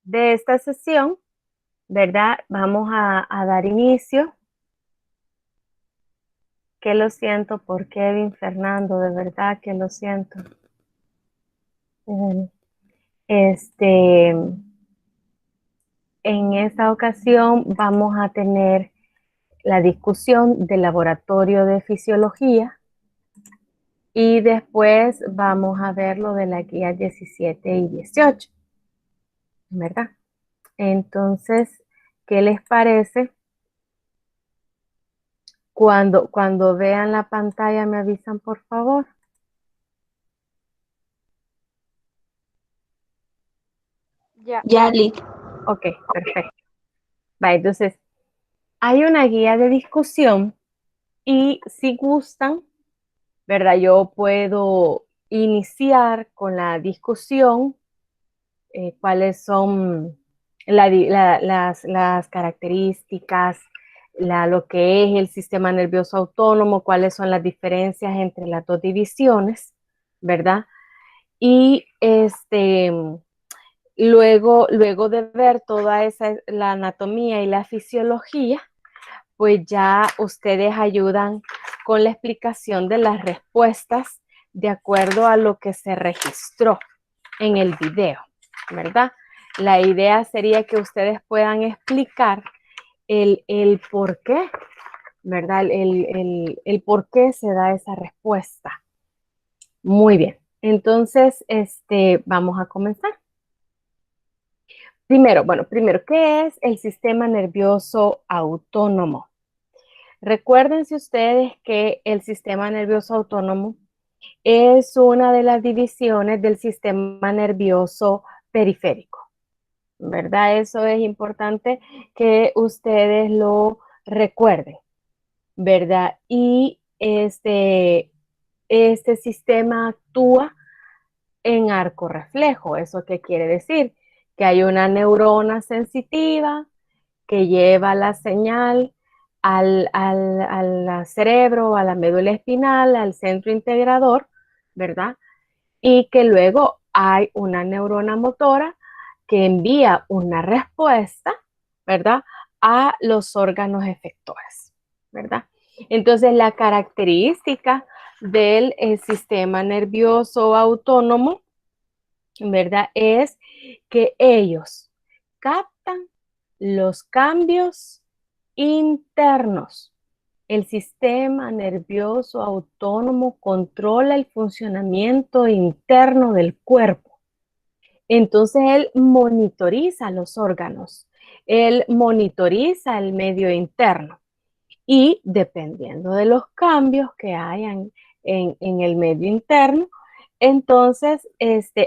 de esta sesión, ¿verdad? Vamos a dar inicio. Que lo siento por Kevin Fernando, de verdad que lo siento. Este, en esta ocasión vamos a tener la discusión del laboratorio de fisiología y después vamos a ver lo de la guía 17 y 18, ¿verdad? Entonces, ¿qué les parece? Cuando vean la pantalla me avisan, por favor. Ya. Ya, Lick. Ok, perfecto. Va, entonces, hay una guía de discusión y si gustan, ¿verdad? Yo puedo iniciar con la discusión, cuáles son las características, lo que es el sistema nervioso autónomo, cuáles son las diferencias entre las dos divisiones, ¿verdad? Y luego de ver toda la anatomía y la fisiología, pues ya ustedes ayudan con la explicación de las respuestas de acuerdo a lo que se registró en el video, ¿verdad? La idea sería que ustedes puedan explicar el por qué, ¿verdad? El por qué se da esa respuesta. Muy bien. Entonces, vamos a comenzar. Primero, ¿qué es el sistema nervioso autónomo? Recuérdense ustedes que el sistema nervioso autónomo es una de las divisiones del sistema nervioso periférico, ¿verdad? Eso es importante que ustedes lo recuerden, ¿verdad? Y este sistema actúa en arco reflejo. ¿Eso qué quiere decir? Que hay una neurona sensitiva que lleva la señal al cerebro, a la médula espinal, al centro integrador, ¿verdad? Y que luego hay una neurona motora que envía una respuesta, ¿verdad? A los órganos efectores, ¿verdad? Entonces, la característica del sistema nervioso autónomo, ¿verdad? Es que ellos captan los cambios internos. El sistema nervioso autónomo controla el funcionamiento interno del cuerpo. Entonces él monitoriza los órganos, él monitoriza el medio interno y dependiendo de los cambios que hayan en el medio interno, entonces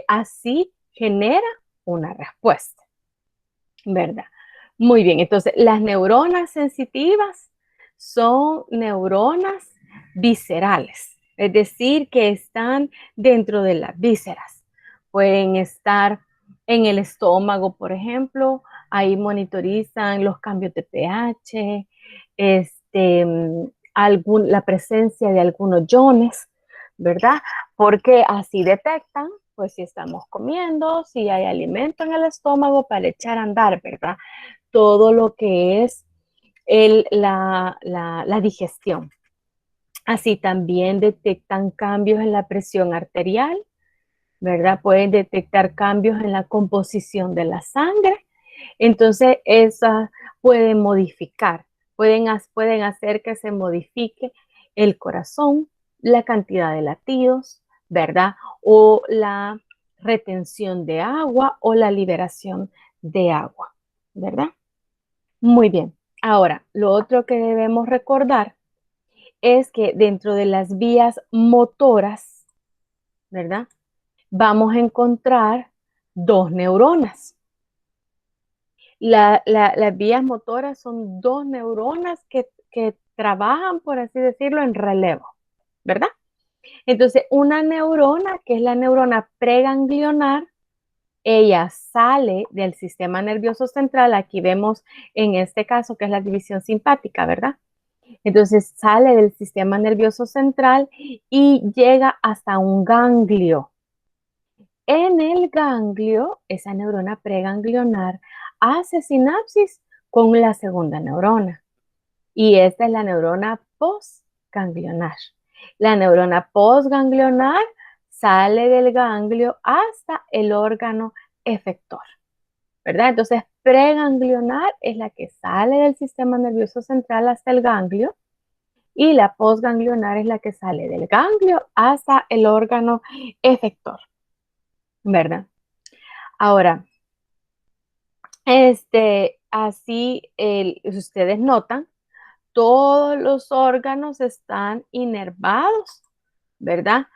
así genera una respuesta, ¿verdad? Muy bien, entonces las neuronas sensitivas son neuronas viscerales, es decir, que están dentro de las vísceras. Pueden estar en el estómago, por ejemplo, ahí monitorizan los cambios de pH, la presencia de algunos iones, ¿verdad? Porque así detectan, pues si estamos comiendo, si hay alimento en el estómago para echar a andar, ¿verdad? Todo lo que es la digestión. Así también detectan cambios en la presión arterial, ¿verdad? Pueden detectar cambios en la composición de la sangre. Entonces, esas pueden modificar, pueden hacer que se modifique el corazón, la cantidad de latidos, ¿verdad? O la retención de agua o la liberación de agua, ¿verdad? Muy bien. Ahora, lo otro que debemos recordar es que dentro de las vías motoras, ¿verdad? Vamos a encontrar dos neuronas. Las vías motoras son dos neuronas que trabajan, por así decirlo, en relevo, ¿verdad? Entonces, una neurona, que es la neurona preganglionar, ella sale del sistema nervioso central. Aquí vemos en este caso que es la división simpática, ¿verdad? Entonces sale del sistema nervioso central y llega hasta un ganglio en el ganglio, esa neurona preganglionar hace sinapsis con la segunda neurona. Y esta es la neurona postganglionar. La neurona postganglionar sale del ganglio hasta el órgano efector, ¿verdad? Entonces, preganglionar es la que sale del sistema nervioso central hasta el ganglio y la postganglionar es la que sale del ganglio hasta el órgano efector, ¿verdad? Ahora, así ustedes notan, todos los órganos están inervados, ¿verdad?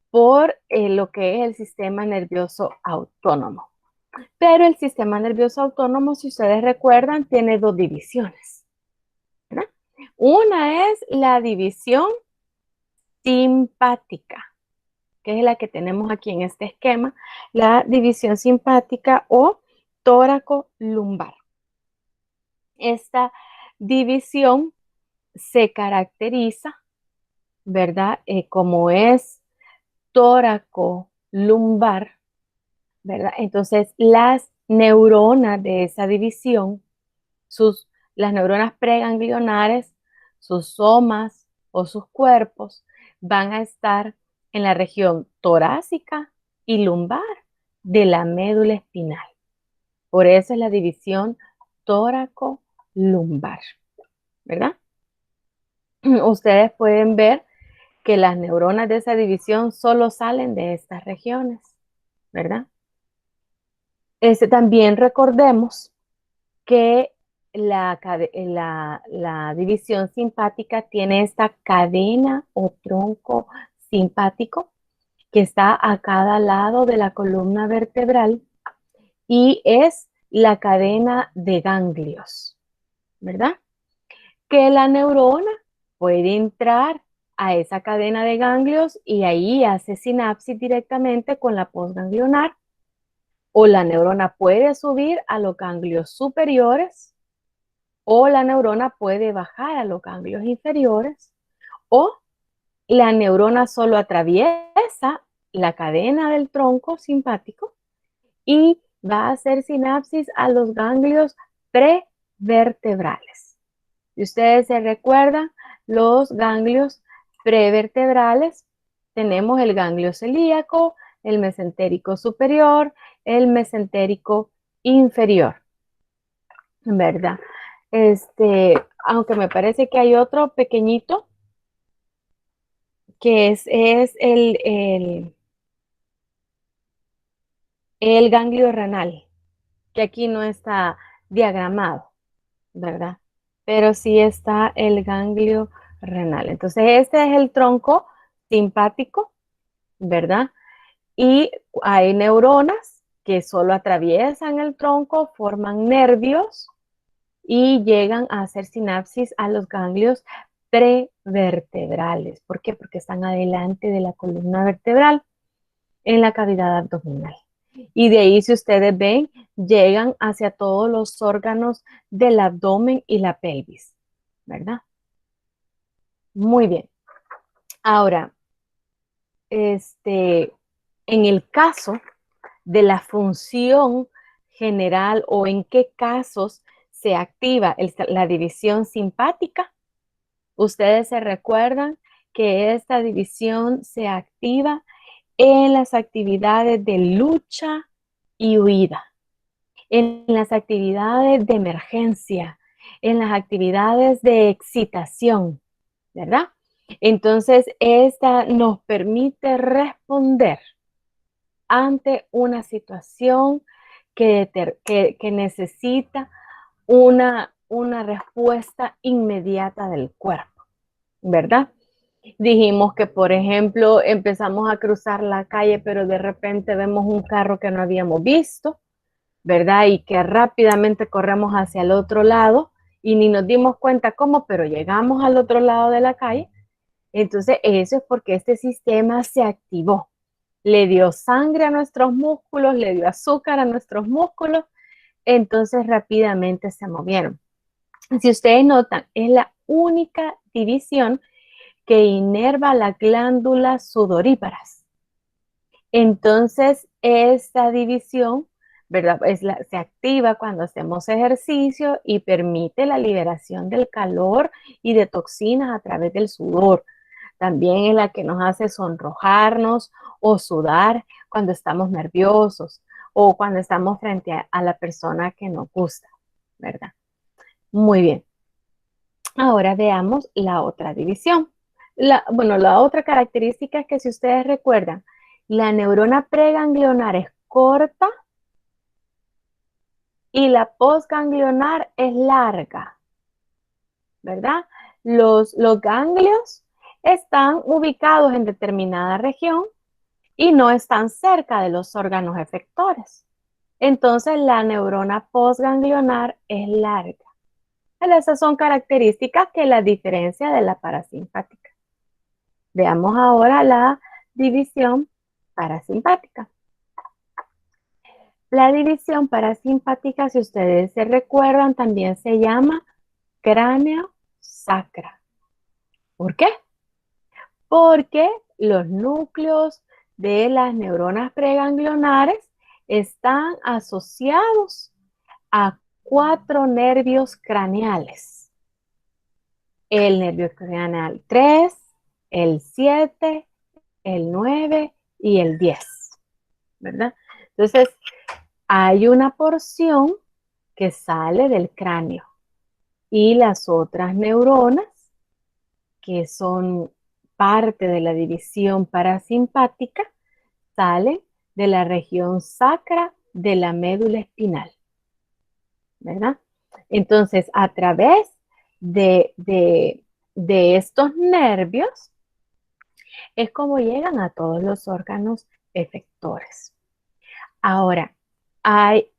Por lo que es el sistema nervioso autónomo. Pero el sistema nervioso autónomo, si ustedes recuerdan, tiene dos divisiones, ¿verdad? Una es la división simpática, que es la que tenemos aquí en este esquema, la división simpática o tóraco-lumbar. Esta división se caracteriza, ¿verdad? Como es tóraco-lumbar, ¿verdad? Entonces, las neuronas de esa división, las neuronas preganglionares, sus somas o sus cuerpos, van a estar en la región torácica y lumbar de la médula espinal. Por eso es la división tóraco-lumbar, ¿verdad? Ustedes pueden ver que las neuronas de esa división solo salen de estas regiones, ¿verdad? También recordemos que la división simpática tiene esta cadena o tronco simpático que está a cada lado de la columna vertebral y es la cadena de ganglios, ¿verdad? Que la neurona puede entrar a esa cadena de ganglios y ahí hace sinapsis directamente con la postganglionar, o la neurona puede subir a los ganglios superiores, o la neurona puede bajar a los ganglios inferiores, o la neurona solo atraviesa la cadena del tronco simpático y va a hacer sinapsis a los ganglios prevertebrales. Si ustedes se recuerdan, los ganglios prevertebrales, tenemos el ganglio celíaco, el mesentérico superior, el mesentérico inferior, ¿verdad? Aunque me parece que hay otro pequeñito que es el ganglio renal, que aquí no está diagramado, ¿verdad? Pero sí está el ganglio renal. Entonces, este es el tronco simpático, ¿verdad? Y hay neuronas que solo atraviesan el tronco, forman nervios y llegan a hacer sinapsis a los ganglios prevertebrales. ¿Por qué? Porque están adelante de la columna vertebral en la cavidad abdominal. Y de ahí, si ustedes ven, llegan hacia todos los órganos del abdomen y la pelvis, ¿verdad? Muy bien. Ahora, en el caso de la función general o en qué casos se activa la división simpática, ustedes se recuerdan que esta división se activa en las actividades de lucha y huida, en las actividades de emergencia, en las actividades de excitación, ¿verdad? Entonces, esta nos permite responder ante una situación que necesita una respuesta inmediata del cuerpo, ¿verdad? Dijimos que, por ejemplo, empezamos a cruzar la calle, pero de repente vemos un carro que no habíamos visto, ¿verdad? Y que rápidamente corremos hacia el otro lado y ni nos dimos cuenta cómo, pero llegamos al otro lado de la calle. Entonces, eso es porque este sistema se activó. Le dio sangre a nuestros músculos, le dio azúcar a nuestros músculos, entonces rápidamente se movieron. Si ustedes notan, es la única división que inerva las glándulas sudoríparas. Entonces, esta división, ¿verdad? Se activa cuando hacemos ejercicio y permite la liberación del calor y de toxinas a través del sudor. También es la que nos hace sonrojarnos o sudar cuando estamos nerviosos o cuando estamos frente a la persona que nos gusta, ¿verdad? Muy bien. Ahora veamos la otra división. La otra característica es que si ustedes recuerdan, la neurona preganglionar es corta y la postganglionar es larga, ¿verdad? Los ganglios están ubicados en determinada región y no están cerca de los órganos efectores. Entonces la neurona postganglionar es larga. Esas son características que la diferencia de la parasimpática. Veamos ahora la división parasimpática. La división parasimpática, si ustedes se recuerdan, también se llama cráneo sacra. ¿Por qué? Porque los núcleos de las neuronas preganglionares están asociados a 4 nervios craneales. El nervio craneal 3, el 7, el 9 y el 10, ¿verdad? Entonces, hay una porción que sale del cráneo y las otras neuronas, que son parte de la división parasimpática, salen de la región sacra de la médula espinal, ¿verdad? Entonces, a través de estos nervios es como llegan a todos los órganos efectores. Ahora, hay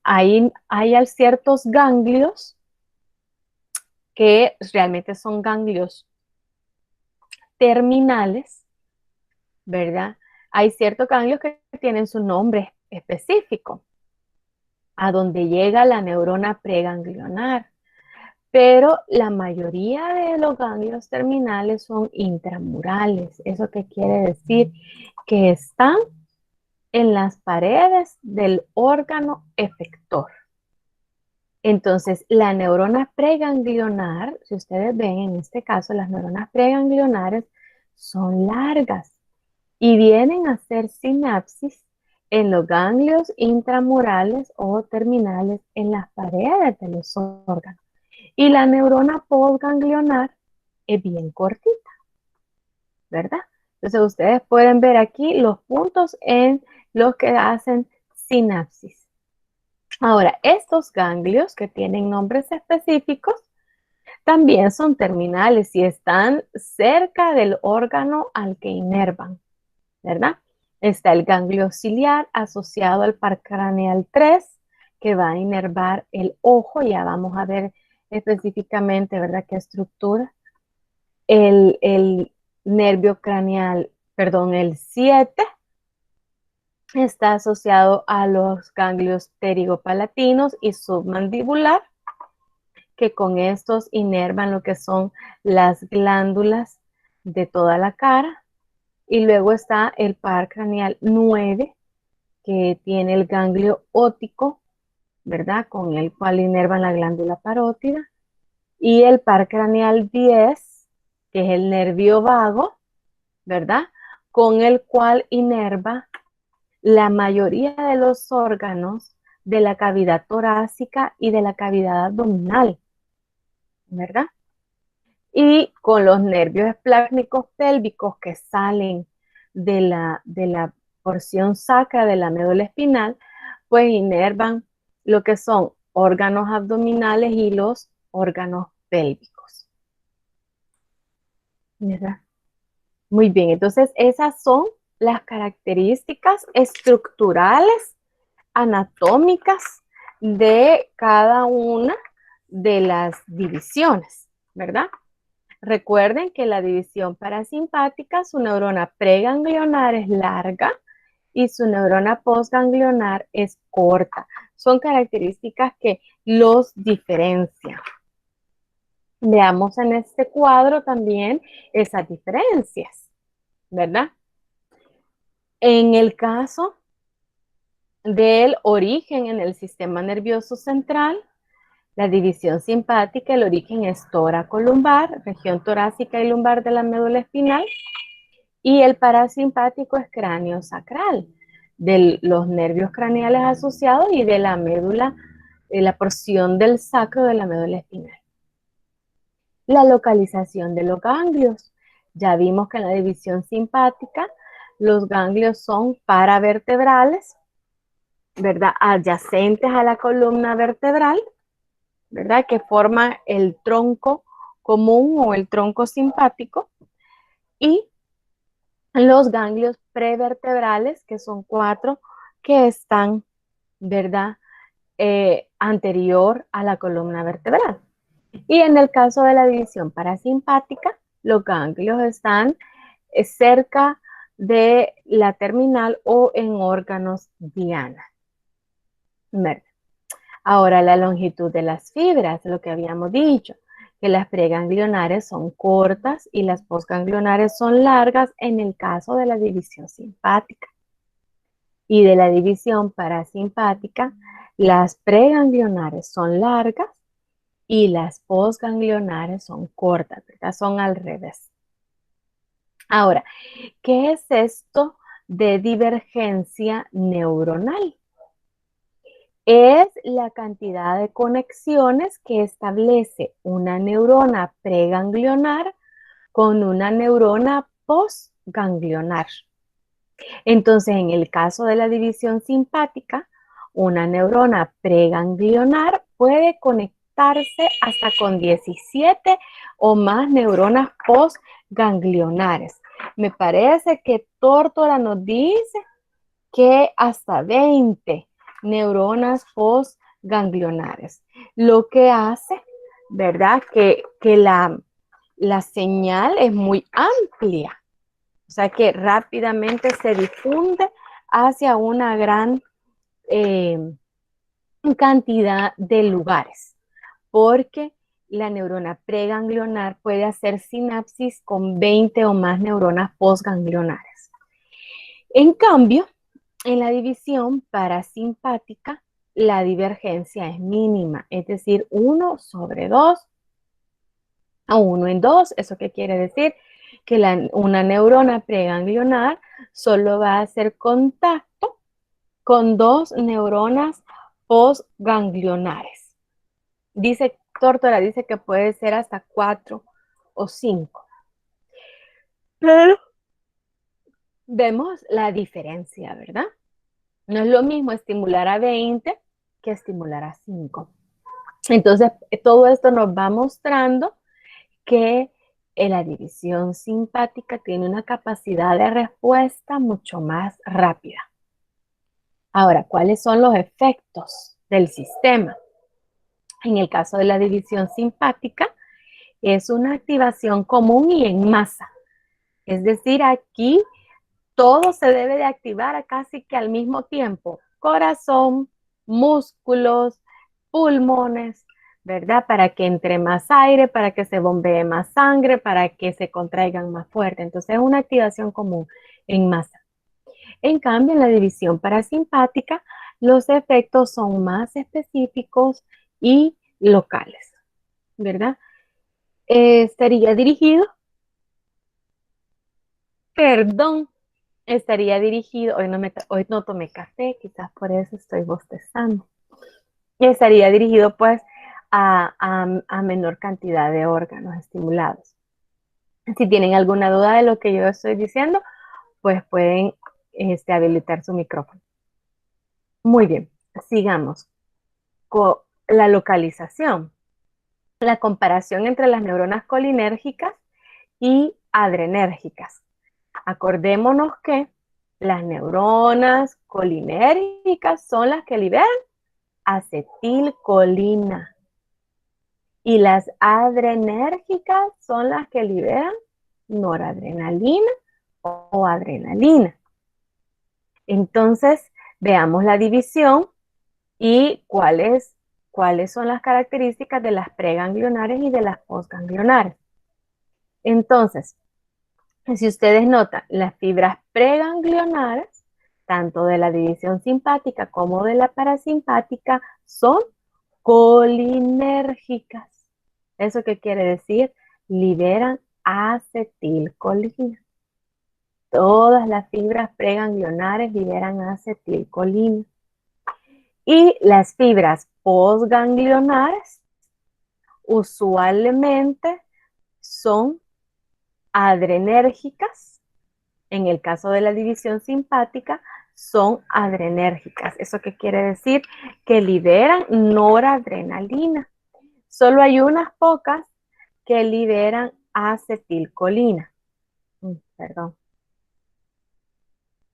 ciertos ganglios que realmente son ganglios terminales, ¿verdad? Hay ciertos ganglios que tienen su nombre específico, a donde llega la neurona preganglionar, pero la mayoría de los ganglios terminales son intramurales. ¿Eso qué quiere decir? Que están en las paredes del órgano efector. Entonces, la neurona preganglionar, si ustedes ven en este caso, las neuronas preganglionares son largas y vienen a hacer sinapsis en los ganglios intramurales o terminales en las paredes de los órganos. Y la neurona postganglionar es bien cortita, ¿verdad? Entonces, ustedes pueden ver aquí los puntos en los que hacen sinapsis. Ahora, estos ganglios que tienen nombres específicos también son terminales y están cerca del órgano al que inervan, ¿verdad? Está el ganglio ciliar asociado al par craneal 3, que va a inervar el ojo. Ya vamos a ver específicamente, ¿verdad?, qué estructura. El nervio craneal, perdón, el 7 está asociado a los ganglios pterigopalatinos y submandibular, que con estos inervan lo que son las glándulas de toda la cara. Y luego está el par craneal 9, que tiene el ganglio óptico, ¿verdad? Con el cual inervan la glándula parótida. Y el par craneal 10, que es el nervio vago, ¿verdad? Con el cual inerva la mayoría de los órganos de la cavidad torácica y de la cavidad abdominal, ¿verdad? Y con los nervios esplácnicos pélvicos que salen de la porción sacra de la médula espinal, pues inervan lo que son órganos abdominales y los órganos pélvicos, ¿verdad? Muy bien, entonces esas son las características estructurales, anatómicas de cada una de las divisiones, ¿verdad? Recuerden que la división parasimpática, su neurona preganglionar es larga y su neurona postganglionar es corta. Son características que los diferencian. Veamos en este cuadro también esas diferencias, ¿verdad? En el caso del origen en el sistema nervioso central, la división simpática, el origen es toracolumbar, región torácica y lumbar de la médula espinal, y el parasimpático es cráneo sacral, de los nervios craneales asociados y de la médula, de la porción del sacro de la médula espinal. La localización de los ganglios. Ya vimos que en la división simpática los ganglios son paravertebrales, ¿verdad? Adyacentes a la columna vertebral, ¿verdad? Que forman el tronco común o el tronco simpático, y los ganglios prevertebrales, que son 4, que están, ¿verdad? Anterior a la columna vertebral. Y en el caso de la división parasimpática, los ganglios están cerca de la terminal o en órganos diana. Ahora, la longitud de las fibras, lo que habíamos dicho, que las preganglionares son cortas y las postganglionares son largas en el caso de la división simpática. Y de la división parasimpática, las preganglionares son largas y las postganglionares son cortas, ¿verdad? Son al revés. Ahora, ¿qué es esto de divergencia neuronal? Es la cantidad de conexiones que establece una neurona preganglionar con una neurona postganglionar. Entonces, en el caso de la división simpática, una neurona preganglionar puede conectarse hasta con 17 o más neuronas postganglionares. Me parece que Tórtora nos dice que hasta 20 neuronas postganglionares, lo que hace, ¿verdad? Que la señal es muy amplia, o sea que rápidamente se difunde hacia una gran cantidad de lugares, porque la neurona preganglionar puede hacer sinapsis con 20 o más neuronas postganglionares. En cambio, en la división parasimpática, la divergencia es mínima, es decir, 1/2 a 1 en 2. ¿Eso qué quiere decir? Que una neurona preganglionar solo va a hacer contacto con 2 neuronas postganglionares. Dice, Tórtora dice que puede ser hasta 4 o 5. Pero vemos la diferencia, ¿verdad? No es lo mismo estimular a 20 que estimular a 5. Entonces, todo esto nos va mostrando que la división simpática tiene una capacidad de respuesta mucho más rápida. Ahora, ¿cuáles son los efectos del sistema? En el caso de la división simpática, es una activación común y en masa. Es decir, aquí todo se debe de activar casi que al mismo tiempo. Corazón, músculos, pulmones, ¿verdad? Para que entre más aire, para que se bombee más sangre, para que se contraigan más fuerte. Entonces es una activación común en masa. En cambio, en la división parasimpática, los efectos son más específicos y locales, ¿verdad? Estaría dirigido, perdón, estaría dirigido, hoy no tomé café, quizás por eso estoy bostezando. Estaría dirigido pues a menor cantidad de órganos estimulados. Si tienen alguna duda de lo que yo estoy diciendo, pues pueden habilitar su micrófono. Muy bien, sigamos con la localización. La comparación entre las neuronas colinérgicas y adrenérgicas. Acordémonos que las neuronas colinérgicas son las que liberan acetilcolina y las adrenérgicas son las que liberan noradrenalina o adrenalina. Entonces, veamos la división y cuáles son las características de las preganglionares y de las postganglionares. Entonces, si ustedes notan, las fibras preganglionares tanto de la división simpática como de la parasimpática, son colinérgicas. ¿Eso qué quiere decir? Liberan acetilcolina. Todas las fibras preganglionares liberan acetilcolina. Y las fibras postganglionares usualmente son adrenérgicas. En el caso de la división simpática, son adrenérgicas. ¿Eso qué quiere decir? Que liberan noradrenalina. Solo hay unas pocas que liberan acetilcolina. Perdón.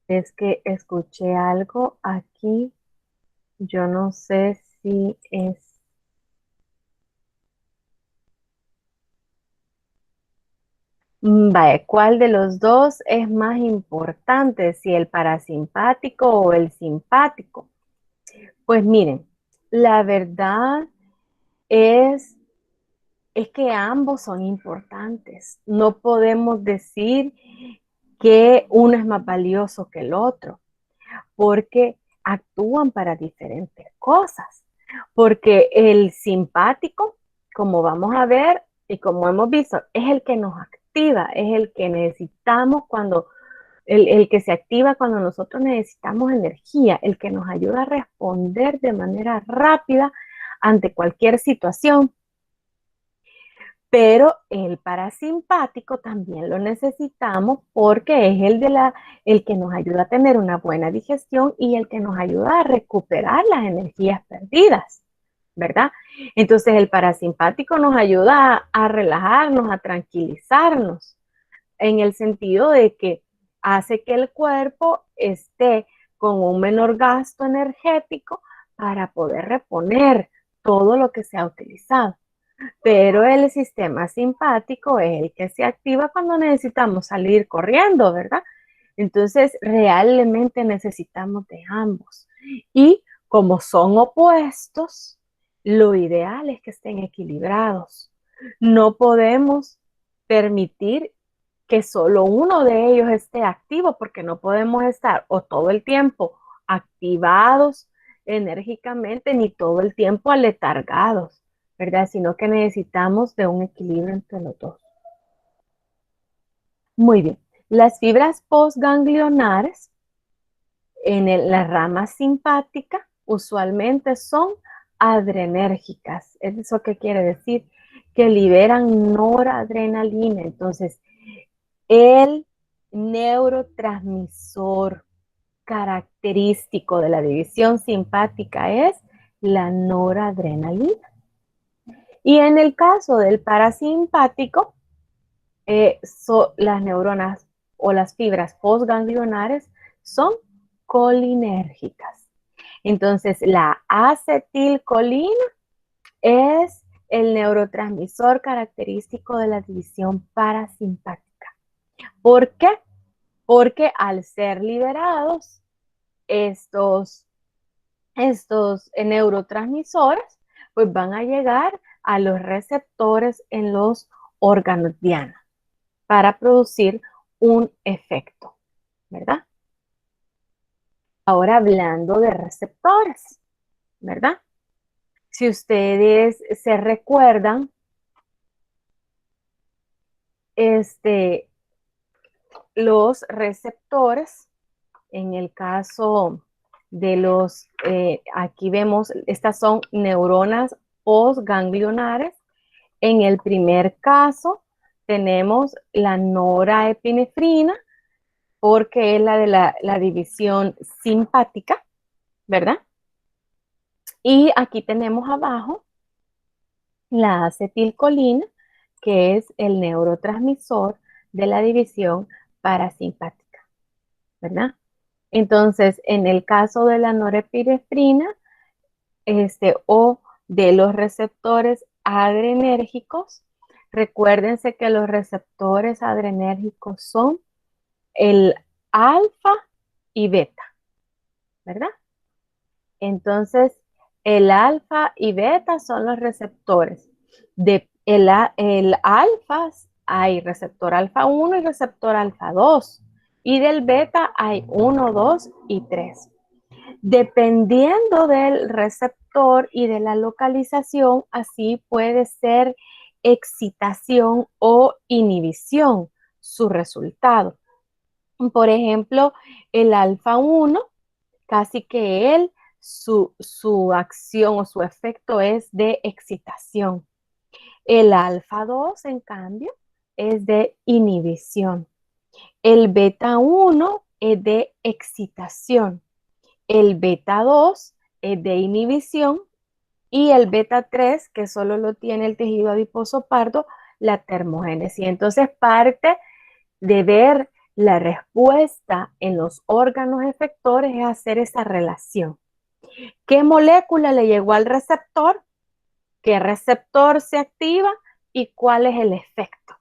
Es que escuché algo aquí. Yo no sé si es... Vaya, ¿cuál de los dos es más importante? ¿Si el parasimpático o el simpático? Pues miren, la verdad es, es que ambos son importantes. No podemos decir que uno es más valioso que el otro, porque actúan para diferentes cosas. Porque el simpático, como vamos a ver y como hemos visto, es el que nos activa, es el que necesitamos cuando, el que se activa cuando nosotros necesitamos energía, el que nos ayuda a responder de manera rápida ante cualquier situación. Pero el parasimpático también lo necesitamos porque es el que nos ayuda a tener una buena digestión y el que nos ayuda a recuperar las energías perdidas, ¿verdad? Entonces el parasimpático nos ayuda a relajarnos, a tranquilizarnos, en el sentido de que hace que el cuerpo esté con un menor gasto energético para poder reponer todo lo que se ha utilizado. Pero el sistema simpático es el que se activa cuando necesitamos salir corriendo, ¿verdad? Entonces, realmente necesitamos de ambos. Y como son opuestos, lo ideal es que estén equilibrados. No podemos permitir que solo uno de ellos esté activo porque no podemos estar o todo el tiempo activados enérgicamente ni todo el tiempo aletargados, ¿verdad? Sino que necesitamos de un equilibrio entre los dos. Muy bien. Las fibras postganglionares en la rama simpática usualmente son adrenérgicas. ¿Eso qué quiere decir? Que liberan noradrenalina. Entonces, el neurotransmisor característico de la división simpática es la noradrenalina. Y en el caso del parasimpático, las neuronas o las fibras postganglionares son colinérgicas. Entonces, la acetilcolina es el neurotransmisor característico de la división parasimpática. ¿Por qué? Porque al ser liberados estos neurotransmisores, pues van a llegar a los receptores en los órganos diana para producir un efecto, ¿verdad? Ahora hablando de receptores, ¿verdad? Si ustedes se recuerdan, los receptores, en el caso de aquí vemos, estas son neuronas postganglionares. En el primer caso tenemos la noraepinefrina, porque es la de la división simpática, ¿verdad? Y aquí tenemos abajo la acetilcolina, que es el neurotransmisor de la división parasimpática, ¿verdad? Entonces, en el caso de la norepinefrina, o de los receptores adrenérgicos, recuérdense que los receptores adrenérgicos son el alfa y beta, ¿verdad? Entonces, el alfa y beta son los receptores. El alfa, hay receptor alfa 1 y receptor alfa 2. Y del beta hay 1, 2 y 3. Dependiendo del receptor y de la localización, así puede ser excitación o inhibición su resultado. Por ejemplo, el alfa 1, casi que su acción o su efecto es de excitación. El alfa 2, en cambio, es de inhibición. El beta 1 es de excitación. El beta 2 es de inhibición y el beta 3, que solo lo tiene el tejido adiposo pardo, la termogénesis. Entonces, parte de ver la respuesta en los órganos efectores es hacer esa relación. ¿Qué molécula le llegó al receptor? ¿Qué receptor se activa? ¿Y cuál es el efecto?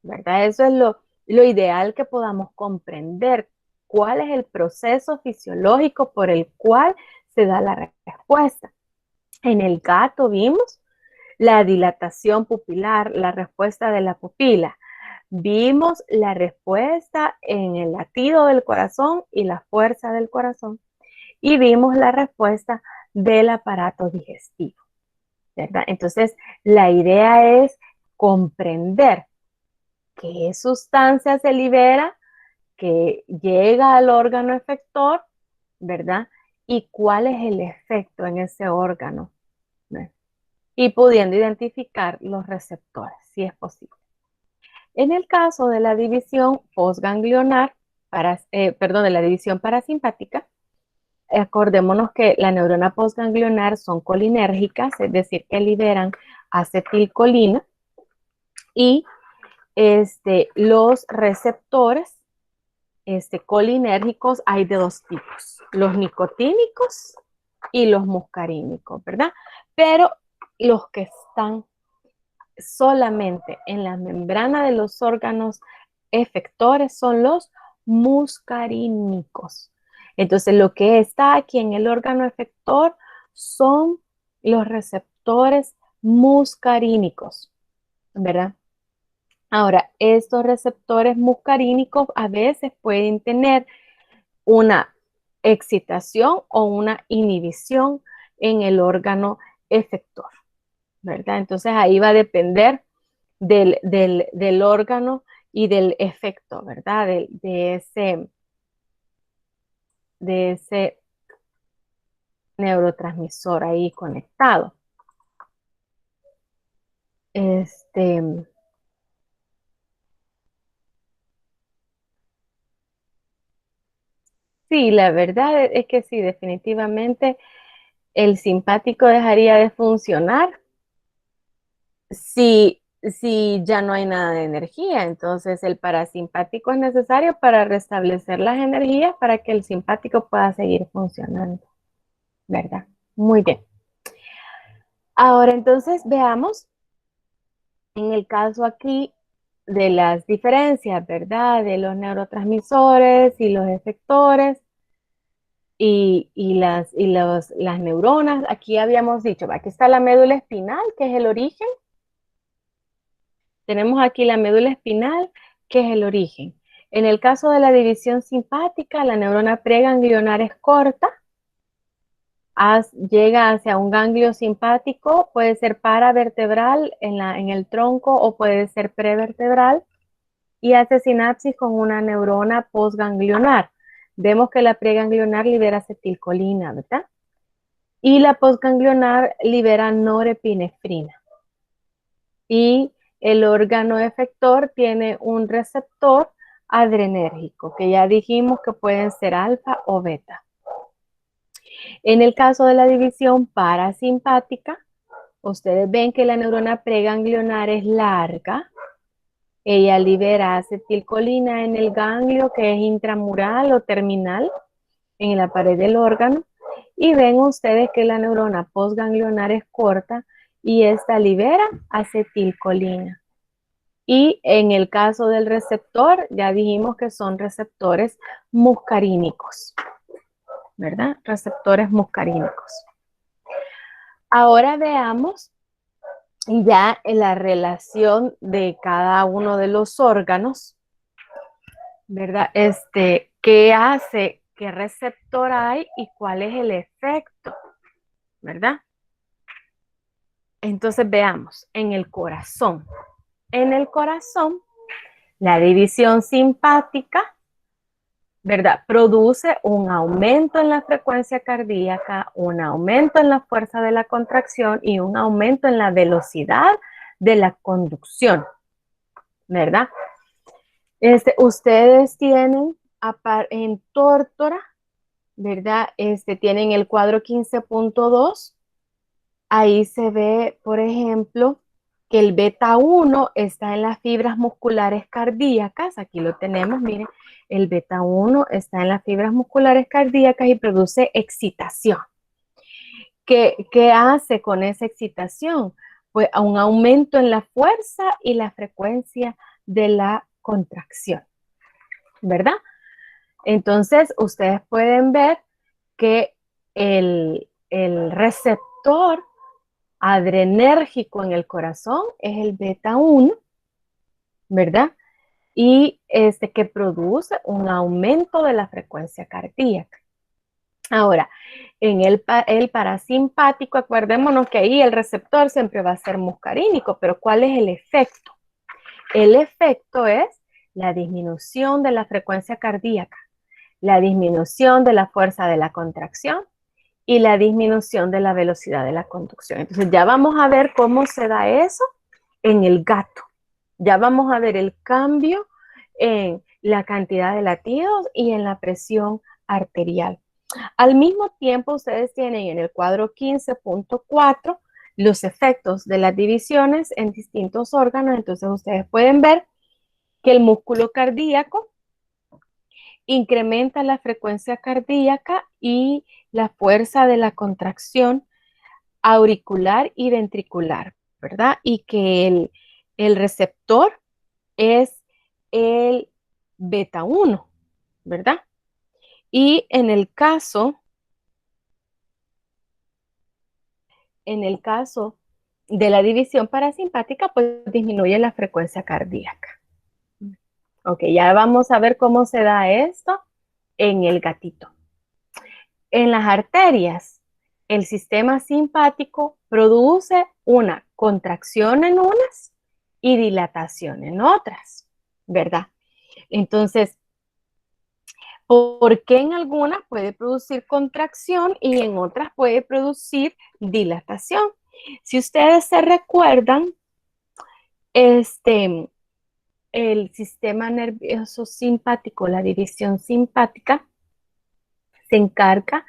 ¿Verdad? Eso es lo ideal, que podamos comprender cuál es el proceso fisiológico por el cual se da la respuesta. En el gato vimos la dilatación pupilar, la respuesta de la pupila. Vimos la respuesta en el latido del corazón y la fuerza del corazón. Y vimos la respuesta del aparato digestivo, ¿verdad? Entonces, la idea es comprender qué sustancia se libera, que llega al órgano efector, ¿verdad? Y cuál es el efecto en ese órgano, ¿verdad? Y pudiendo identificar los receptores, si es posible. En el caso de la división postganglionar, de la división parasimpática, acordémonos que la neurona postganglionar son colinérgicas, es decir, que liberan acetilcolina, y los receptores colinérgicos hay de dos tipos, los nicotínicos y los muscarínicos, ¿verdad? Pero los que están solamente en la membrana de los órganos efectores son los muscarínicos. Entonces, lo que está aquí en el órgano efector son los receptores muscarínicos, ¿verdad? Ahora, estos receptores muscarínicos a veces pueden tener una excitación o una inhibición en el órgano efector, ¿verdad? Entonces ahí va a depender del órgano y del efecto, ¿verdad? De ese neurotransmisor ahí conectado. Este, sí, la verdad es que sí, definitivamente el simpático dejaría de funcionar si ya no hay nada de energía. Entonces el parasimpático es necesario para restablecer las energías para que el simpático pueda seguir funcionando, ¿verdad? Muy bien. Ahora entonces veamos en el caso aquí de las diferencias, ¿verdad? De los neurotransmisores y los efectores las neuronas. Aquí habíamos dicho, aquí está la médula espinal, que es el origen. Tenemos aquí la médula espinal, que es el origen. En el caso de la división simpática, la neurona preganglionar es corta, llega hacia un ganglio simpático, puede ser paravertebral en el tronco o puede ser prevertebral, y hace sinapsis con una neurona postganglionar. Vemos que la preganglionar libera acetilcolina, ¿verdad? Y la postganglionar libera norepinefrina. Y el órgano efector tiene un receptor adrenérgico, que ya dijimos que pueden ser alfa o beta. En el caso de la división parasimpática, ustedes ven que la neurona preganglionar es larga. Ella libera acetilcolina en el ganglio, que es intramural o terminal en la pared del órgano. Y ven ustedes que la neurona postganglionar es corta y esta libera acetilcolina. Y en el caso del receptor, ya dijimos que son receptores muscarínicos, ¿verdad? Receptores muscarínicos. Ahora veamos ya la relación de cada uno de los órganos ¿verdad? ¿Qué hace? ¿Qué receptor hay? ¿Y cuál es el efecto? ¿Verdad? Entonces veamos, en el corazón. En el corazón, la división simpática, ¿verdad? Produce un aumento en la frecuencia cardíaca, un aumento en la fuerza de la contracción y un aumento en la velocidad de la conducción, ¿verdad? Ustedes tienen en tórtora, ¿verdad? Tienen el cuadro 15.2. Ahí se ve, por ejemplo, que el beta 1 está en las fibras musculares cardíacas. Aquí lo tenemos, miren, el beta 1 está en las fibras musculares cardíacas y produce excitación. ¿Qué hace con esa excitación? Pues un aumento en la fuerza y la frecuencia de la contracción, ¿verdad? Entonces, ustedes pueden ver que el receptor adrenérgico en el corazón es el beta 1, ¿verdad? Y que produce un aumento de la frecuencia cardíaca. Ahora, en el parasimpático, acuérdémonos que ahí el receptor siempre va a ser muscarínico, pero ¿cuál es el efecto? El efecto es la disminución de la frecuencia cardíaca, la disminución de la fuerza de la contracción y la disminución de la velocidad de la conducción. Entonces ya vamos a ver cómo se da eso en el gato. Ya vamos a ver el cambio en la cantidad de latidos y en la presión arterial. Al mismo tiempo, ustedes tienen en el cuadro 15.4 los efectos de las divisiones en distintos órganos. Entonces, ustedes pueden ver que el músculo cardíaco incrementa la frecuencia cardíaca y la fuerza de la contracción auricular y ventricular, ¿verdad? Y que el receptor es el beta 1, ¿verdad? Y en el caso de la división parasimpática, pues disminuye la frecuencia cardíaca. Ok, ya vamos a ver cómo se da esto en el gatito. En las arterias, el sistema simpático produce una contracción en unas y dilatación en otras, ¿verdad? Entonces, ¿por qué en algunas puede producir contracción y en otras puede producir dilatación? Si ustedes se recuerdan, el sistema nervioso simpático, la división simpática, se encarga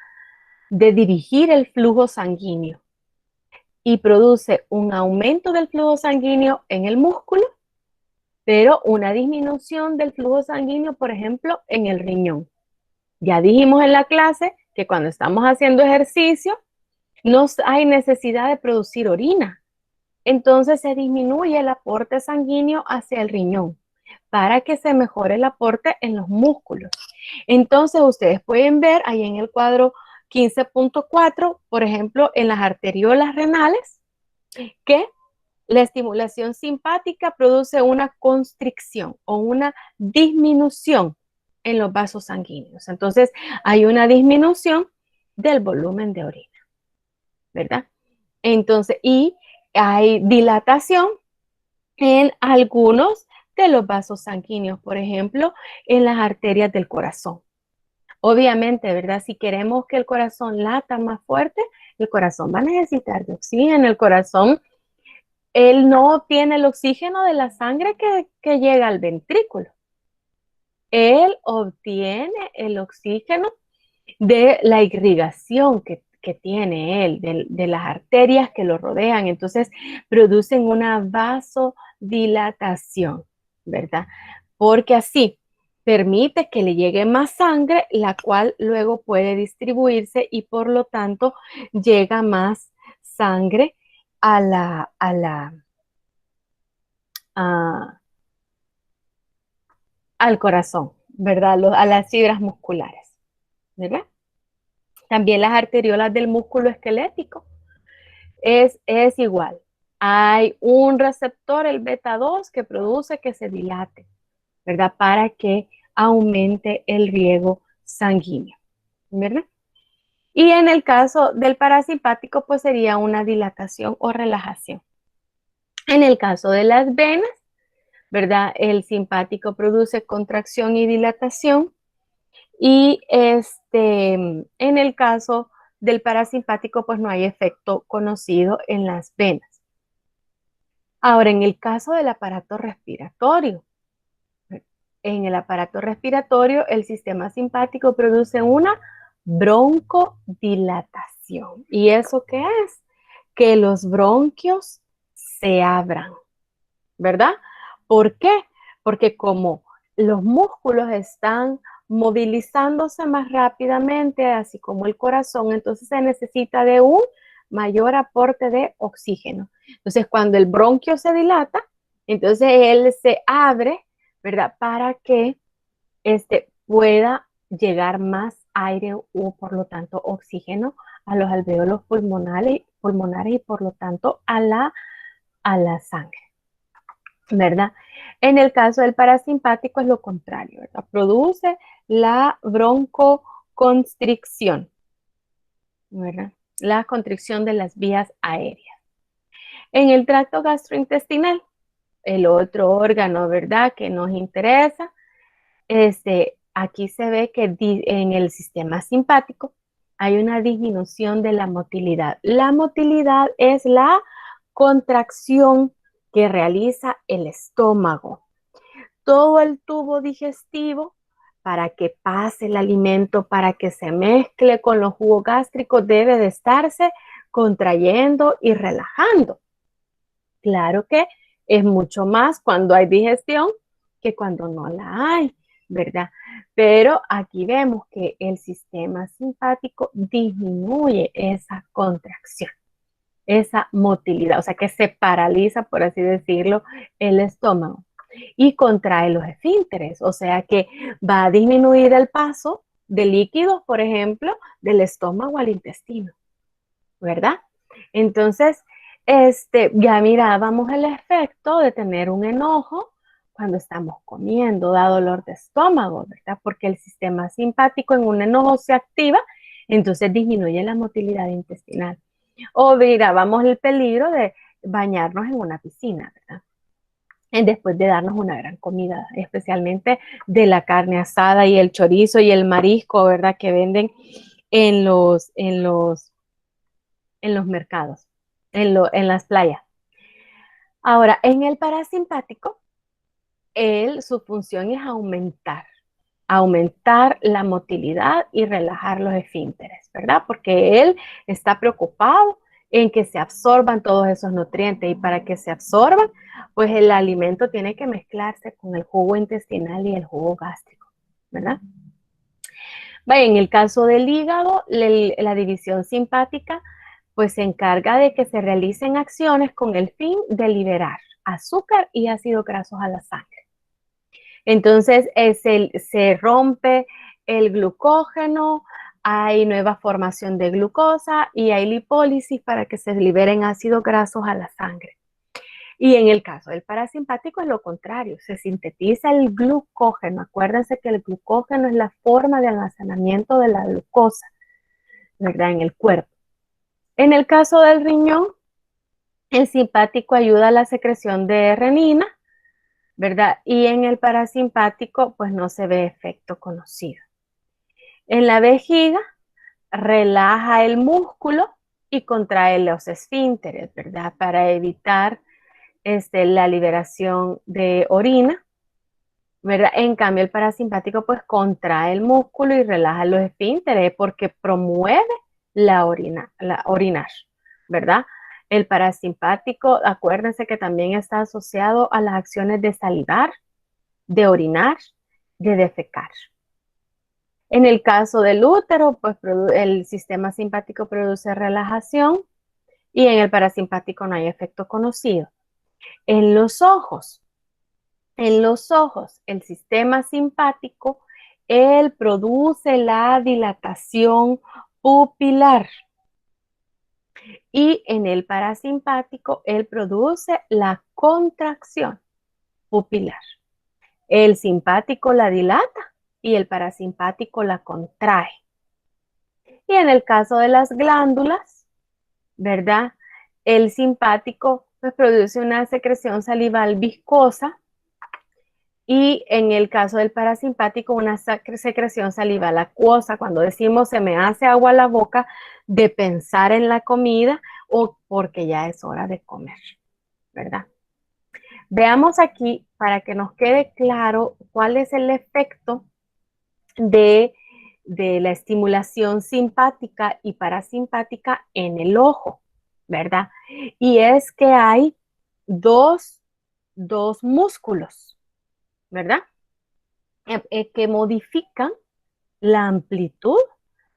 de dirigir el flujo sanguíneo y produce un aumento del flujo sanguíneo en el músculo, pero una disminución del flujo sanguíneo, por ejemplo, en el riñón. Ya dijimos en la clase que cuando estamos haciendo ejercicio no hay necesidad de producir orina. Entonces se disminuye el aporte sanguíneo hacia el riñón para que se mejore el aporte en los músculos. Entonces ustedes pueden ver ahí en el cuadro 15.4, por ejemplo, en las arteriolas renales, que la estimulación simpática produce una constricción o una disminución en los vasos sanguíneos. Entonces, hay una disminución del volumen de orina, ¿verdad? Entonces, y hay dilatación en algunos de los vasos sanguíneos, por ejemplo, en las arterias del corazón. Obviamente, ¿verdad? Si queremos que el corazón lata más fuerte, el corazón va a necesitar de oxígeno. El corazón, él no obtiene el oxígeno de la sangre que llega al ventrículo. Él obtiene el oxígeno de la irrigación que tiene él, de las arterias que lo rodean. Entonces, producen una vasodilatación, ¿verdad? Porque así permite que le llegue más sangre, la cual luego puede distribuirse y por lo tanto llega más sangre a a- al corazón, ¿verdad? A las fibras musculares, ¿verdad? También las arteriolas del músculo esquelético es igual. Hay un receptor, el beta 2, que produce que se dilate, ¿verdad? Para que aumente el riego sanguíneo, ¿verdad? Y en el caso del parasimpático, pues sería una dilatación o relajación. En el caso de las venas, ¿verdad? El simpático produce contracción y dilatación. Y en el caso del parasimpático, pues no hay efecto conocido en las venas. Ahora, en el caso del aparato respiratorio, en el aparato respiratorio, el sistema simpático produce una broncodilatación. ¿Y eso qué es? Que los bronquios se abran, ¿verdad? ¿Por qué? Porque como los músculos están movilizándose más rápidamente, así como el corazón, entonces se necesita de un mayor aporte de oxígeno. Entonces, cuando el bronquio se dilata, entonces él se abre, ¿verdad? Para que pueda llegar más aire o por lo tanto oxígeno a los alvéolos pulmonares y por lo tanto a la sangre, ¿verdad? En el caso del parasimpático es lo contrario, ¿verdad? Produce la broncoconstricción, ¿verdad? La constricción de las vías aéreas. En el tracto gastrointestinal, el otro órgano, ¿verdad? Que nos interesa, aquí se ve que en el sistema simpático hay una disminución de la motilidad. La motilidad es la contracción que realiza el estómago. Todo el tubo digestivo para que pase el alimento, para que se mezcle con los jugos gástricos, debe de estarse contrayendo y relajando. Claro que es mucho más cuando hay digestión que cuando no la hay, ¿verdad? Pero aquí vemos que el sistema simpático disminuye esa contracción, esa motilidad, o sea que se paraliza, por así decirlo, el estómago y contrae los esfínteres, o sea que va a disminuir el paso de líquidos, por ejemplo, del estómago al intestino, ¿verdad? Entonces, ya mirábamos el efecto de tener un enojo cuando estamos comiendo, da dolor de estómago, ¿verdad? Porque el sistema simpático en un enojo se activa, entonces disminuye la motilidad intestinal. O mirábamos el peligro de bañarnos en una piscina, ¿verdad? Después de darnos una gran comida, especialmente de la carne asada y el chorizo y el marisco, ¿verdad? Que venden en los mercados, en las playas. Ahora, en el parasimpático, su función es aumentar la motilidad y relajar los esfínteres, ¿verdad? Porque él está preocupado en que se absorban todos esos nutrientes y para que se absorban, pues el alimento tiene que mezclarse con el jugo intestinal y el jugo gástrico, ¿verdad? Vaya, en el caso del hígado, la división simpática pues se encarga de que se realicen acciones con el fin de liberar azúcar y ácidos grasos a la sangre. Entonces se rompe el glucógeno, hay nueva formación de glucosa y hay lipólisis para que se liberen ácidos grasos a la sangre. Y en el caso del parasimpático es lo contrario, se sintetiza el glucógeno. Acuérdense que el glucógeno es la forma de almacenamiento de la glucosa, ¿verdad? En el cuerpo. En el caso del riñón, el simpático ayuda a la secreción de renina, ¿verdad? Y en el parasimpático, pues no se ve efecto conocido. En la vejiga, relaja el músculo y contrae los esfínteres, ¿verdad? Para evitar la liberación de orina, ¿verdad? En cambio, el parasimpático, pues contrae el músculo y relaja los esfínteres porque promueve la orinar, ¿verdad? El parasimpático, acuérdense que también está asociado a las acciones de salivar, de orinar, de defecar. En el caso del útero, pues el sistema simpático produce relajación y en el parasimpático no hay efecto conocido. En los ojos, el sistema simpático, él produce la dilatación pupilar y en el parasimpático, él produce la contracción pupilar. El simpático la dilata y el parasimpático la contrae. Y en el caso de las glándulas, ¿verdad? El simpático pues, produce una secreción salival viscosa y en el caso del parasimpático una secreción salival acuosa. Cuando decimos se me hace agua la boca de pensar en la comida o porque ya es hora de comer, ¿verdad? Veamos aquí para que nos quede claro cuál es el efecto de la estimulación simpática y parasimpática en el ojo, ¿verdad? Y es que hay dos músculos, ¿verdad? Que modifican la amplitud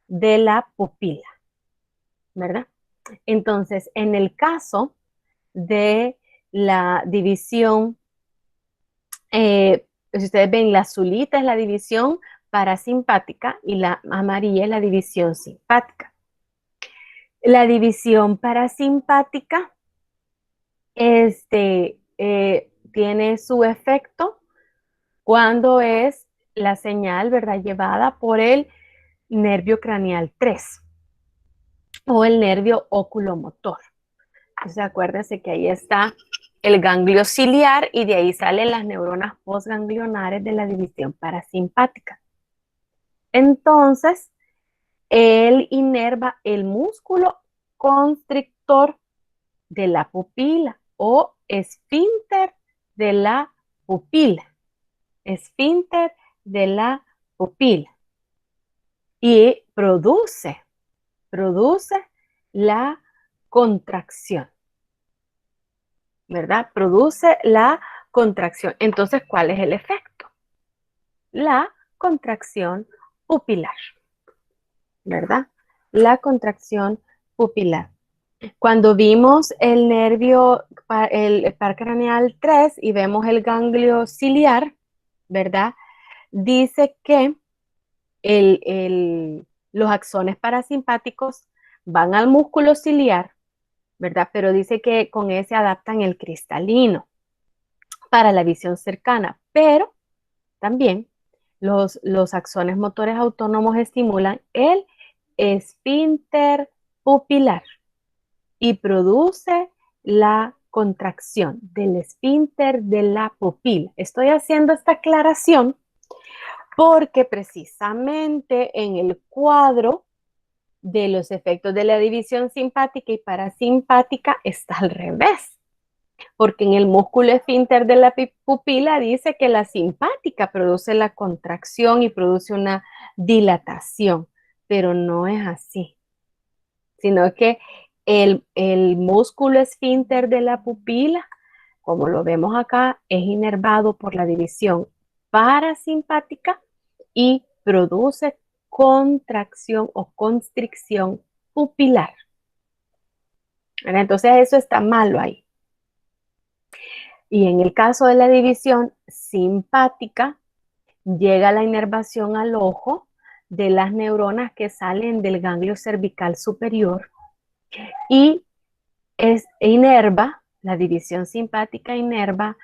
de la pupila, ¿verdad? Entonces, en el caso de la división, si ustedes ven, la azulita es la división parasimpática y la amarilla es la división simpática. La división parasimpática tiene su efecto cuando es la señal, ¿verdad?, llevada por el nervio craneal 3 o el nervio oculomotor. Entonces acuérdense que ahí está el ganglio ciliar y de ahí salen las neuronas postganglionares de la división parasimpática. Entonces, él inerva el músculo constrictor de la pupila o esfínter de la pupila. Esfínter de la pupila. Y produce la contracción, ¿verdad? Produce la contracción. Entonces, ¿cuál es el efecto? La contracción pupilar, ¿verdad? La contracción pupilar. Cuando vimos el nervio, el par craneal 3 y vemos el ganglio ciliar, ¿verdad? Dice que los axones parasimpáticos van al músculo ciliar, ¿verdad? Pero dice que con ese adaptan el cristalino para la visión cercana, pero también los axones motores autónomos estimulan el esfínter pupilar y produce la contracción del esfínter de la pupila. Estoy haciendo esta aclaración porque precisamente en el cuadro de los efectos de la división simpática y parasimpática está al revés, porque en el músculo esfínter de la pupila dice que la simpática produce la contracción y produce una dilatación, pero no es así, sino que el músculo esfínter de la pupila, como lo vemos acá, es inervado por la división parasimpática y produce contracción o constricción pupilar. Entonces eso está malo ahí. Y en el caso de la división simpática, llega la inervación al ojo de las neuronas que salen del ganglio cervical superior y inerva, la división simpática inerva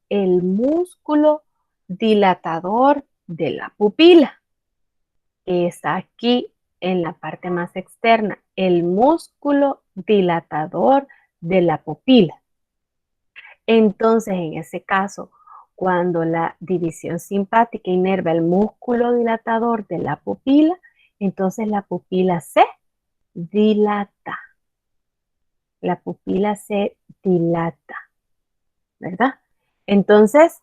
el músculo dilatador de la pupila, que está aquí en la parte más externa, el músculo dilatador de la pupila. Entonces, en ese caso, cuando la división simpática inerva el músculo dilatador de la pupila, entonces la pupila se dilata. La pupila se dilata, ¿verdad? Entonces,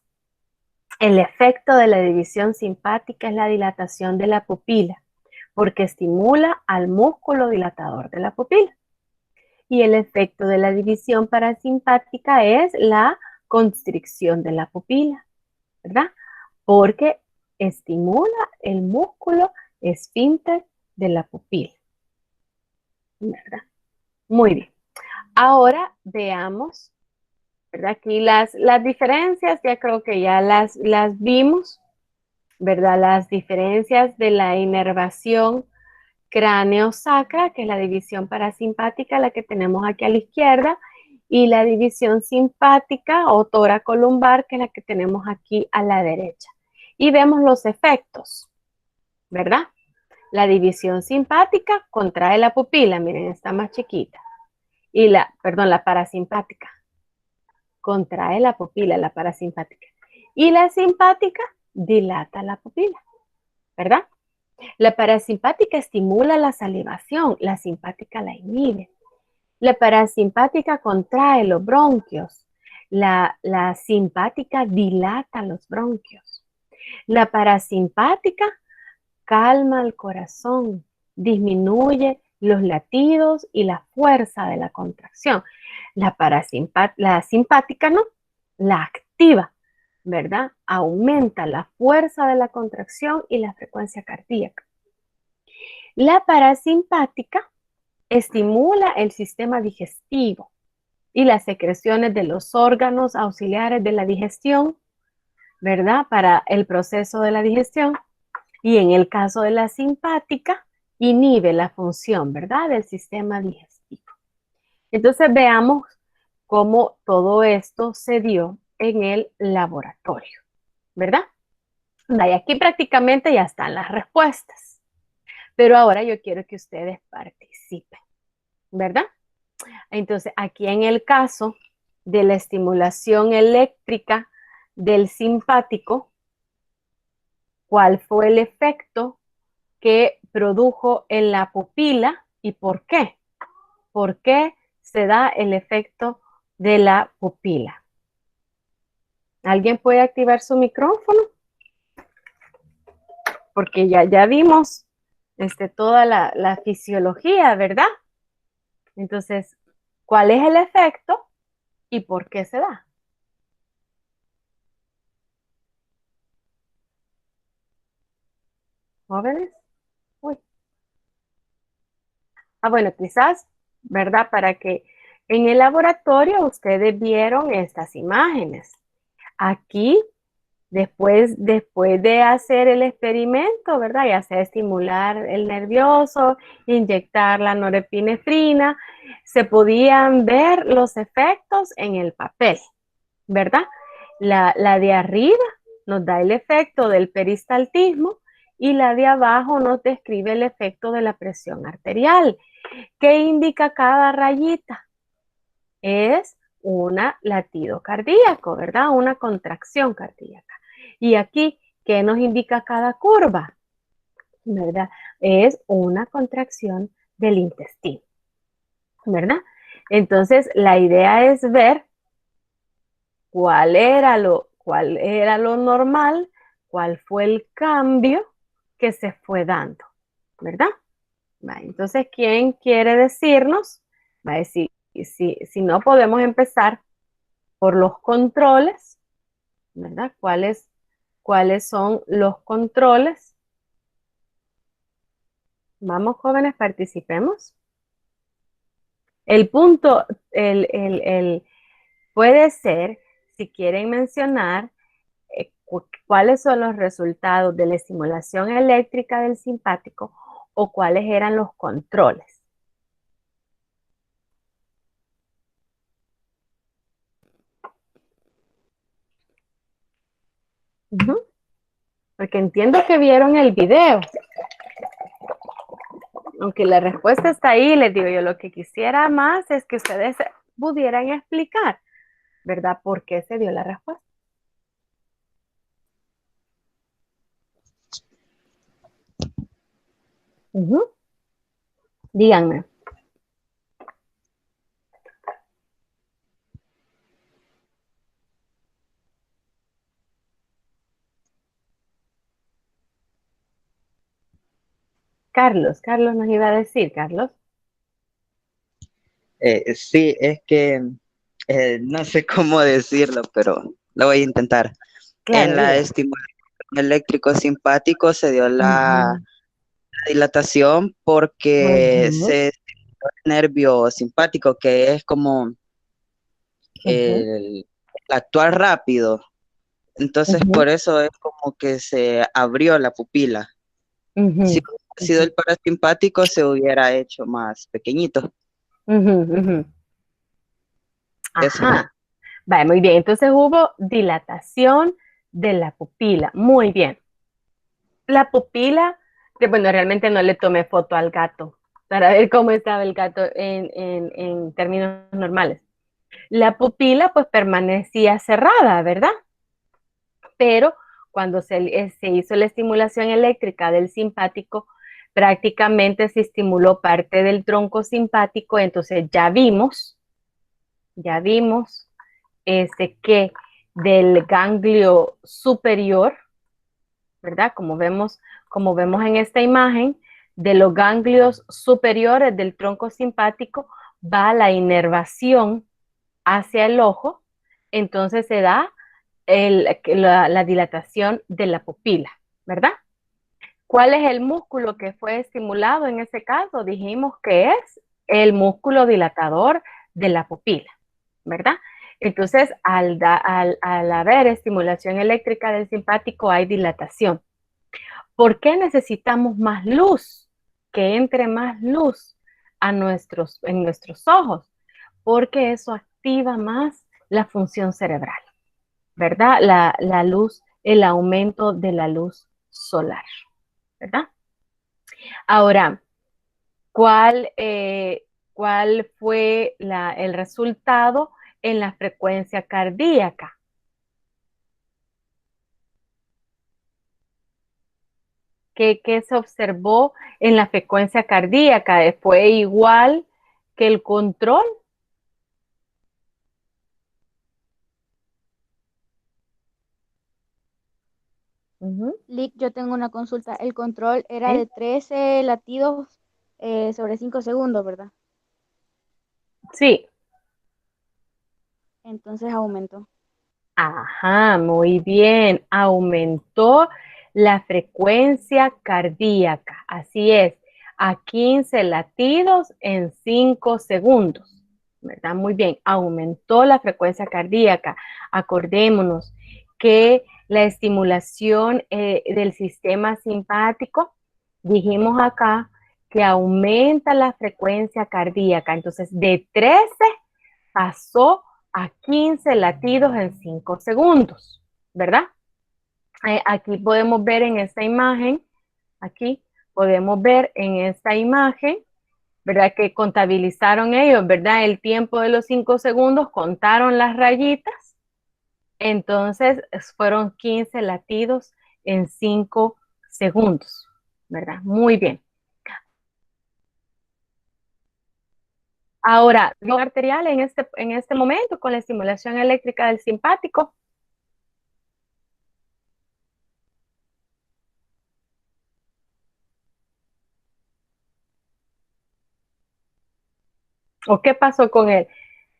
el efecto de la división simpática es la dilatación de la pupila, porque estimula al músculo dilatador de la pupila. Y el efecto de la división parasimpática es la constricción de la pupila, ¿verdad? Porque estimula el músculo esfínter de la pupila, ¿verdad? Muy bien. Ahora veamos, ¿verdad? Aquí las diferencias, ya creo que ya las vimos, ¿verdad? Las diferencias de la inervación cráneo-sacra, que es la división parasimpática, la que tenemos aquí a la izquierda, y la división simpática o toracolumbar, que es la que tenemos aquí a la derecha. Y vemos los efectos, ¿verdad? La división simpática contrae la pupila, miren, está más chiquita. Y la parasimpática contrae la pupila, la parasimpática. Y la simpática dilata la pupila, ¿verdad? La parasimpática estimula la salivación, la simpática la inhibe. La parasimpática contrae los bronquios, la simpática dilata los bronquios. La parasimpática calma el corazón, disminuye los latidos y la fuerza de la contracción. La simpática no, la activa, ¿verdad? Aumenta la fuerza de la contracción y la frecuencia cardíaca. La parasimpática estimula el sistema digestivo y las secreciones de los órganos auxiliares de la digestión, ¿verdad? Para el proceso de la digestión. Y en el caso de la simpática, inhibe la función, ¿verdad? Del sistema digestivo. Entonces veamos cómo todo esto se dio en el laboratorio, ¿verdad? Y aquí prácticamente ya están las respuestas. Pero ahora yo quiero que ustedes participen, ¿verdad? Entonces, aquí en el caso de la estimulación eléctrica del simpático, ¿cuál fue el efecto que produjo en la pupila y por qué? ¿Por qué se da el efecto de la pupila? ¿Alguien puede activar su micrófono? Porque ya vimos toda la fisiología, ¿verdad? Entonces, ¿cuál es el efecto y por qué se da? ¿Jóvenes? Uy. Bueno, quizás, ¿verdad? Para que en el laboratorio ustedes vieron estas imágenes. Aquí, después de hacer el experimento, ¿verdad? Ya sea estimular el nervioso, inyectar la norepinefrina, se podían ver los efectos en el papel, ¿verdad? La de arriba nos da el efecto del peristaltismo y la de abajo nos describe el efecto de la presión arterial. ¿Qué indica cada rayita? Es un latido cardíaco, ¿verdad? Una contracción cardíaca. Y aquí, ¿qué nos indica cada curva? ¿Verdad? Es una contracción del intestino, ¿verdad? Entonces, la idea es ver cuál era lo normal, cuál fue el cambio que se fue dando, ¿verdad? Entonces, ¿quién quiere decirnos? Si no, podemos empezar por los controles, ¿verdad? ¿Cuáles son los controles? Vamos, jóvenes, participemos. El punto, puede ser, si quieren mencionar, cuáles son los resultados de la estimulación eléctrica del simpático o cuáles eran los controles. Porque entiendo que vieron el video. Aunque la respuesta está ahí, les digo yo, lo que quisiera más es que ustedes pudieran explicar, ¿verdad? ¿Por qué se dio la respuesta? Díganme. Carlos nos iba a decir, Carlos. Sí, es que no sé cómo decirlo, pero lo voy a intentar. Claro, En la estimulación eléctrico simpático se dio la dilatación porque se estimuló el nervio simpático, que es como el actuar rápido. Entonces, por eso es como que se abrió la pupila. Si hubiera sido el parasimpático, se hubiera hecho más pequeñito. Eso. Ajá. Vale, muy bien. Entonces hubo dilatación de la pupila. Muy bien. La pupila, que bueno, realmente no le tomé foto al gato para ver cómo estaba el gato en términos normales. La pupila pues permanecía cerrada, ¿verdad? Pero cuando se hizo la estimulación eléctrica del simpático, prácticamente se estimuló parte del tronco simpático, entonces ya vimos que del ganglio superior, ¿verdad? Como vemos en esta imagen, de los ganglios superiores del tronco simpático va la inervación hacia el ojo, entonces se da la dilatación de la pupila, ¿verdad? ¿Cuál es el músculo que fue estimulado en ese caso? Dijimos que es el músculo dilatador de la pupila, ¿verdad? Entonces, al haber estimulación eléctrica del simpático, hay dilatación. ¿Por qué necesitamos más luz? Que entre más luz en nuestros ojos, porque eso activa más la función cerebral, ¿verdad? La luz, el aumento de la luz solar, ¿verdad? Ahora, ¿cuál fue el resultado en la frecuencia cardíaca? ¿Qué se observó en la frecuencia cardíaca? ¿Fue igual que el control? Lick, yo tengo una consulta. El control era ¿Sí? de 13 latidos sobre 5 segundos, ¿verdad? Sí. Entonces aumentó. Ajá, muy bien. Aumentó la frecuencia cardíaca. Así es, a 15 latidos en 5 segundos. ¿Verdad? Muy bien. Aumentó la frecuencia cardíaca. Acordémonos que la estimulación del sistema simpático, dijimos acá que aumenta la frecuencia cardíaca. Entonces, de 13 pasó a 15 latidos en 5 segundos, ¿verdad? Aquí podemos ver en esta imagen, aquí podemos ver en esta imagen, ¿verdad? Que contabilizaron ellos, ¿verdad? El tiempo de los 5 segundos, contaron las rayitas, entonces fueron 15 latidos en 5 segundos, ¿verdad? Muy bien. Ahora, arterial en este momento con la estimulación eléctrica del simpático. ¿O qué pasó con él?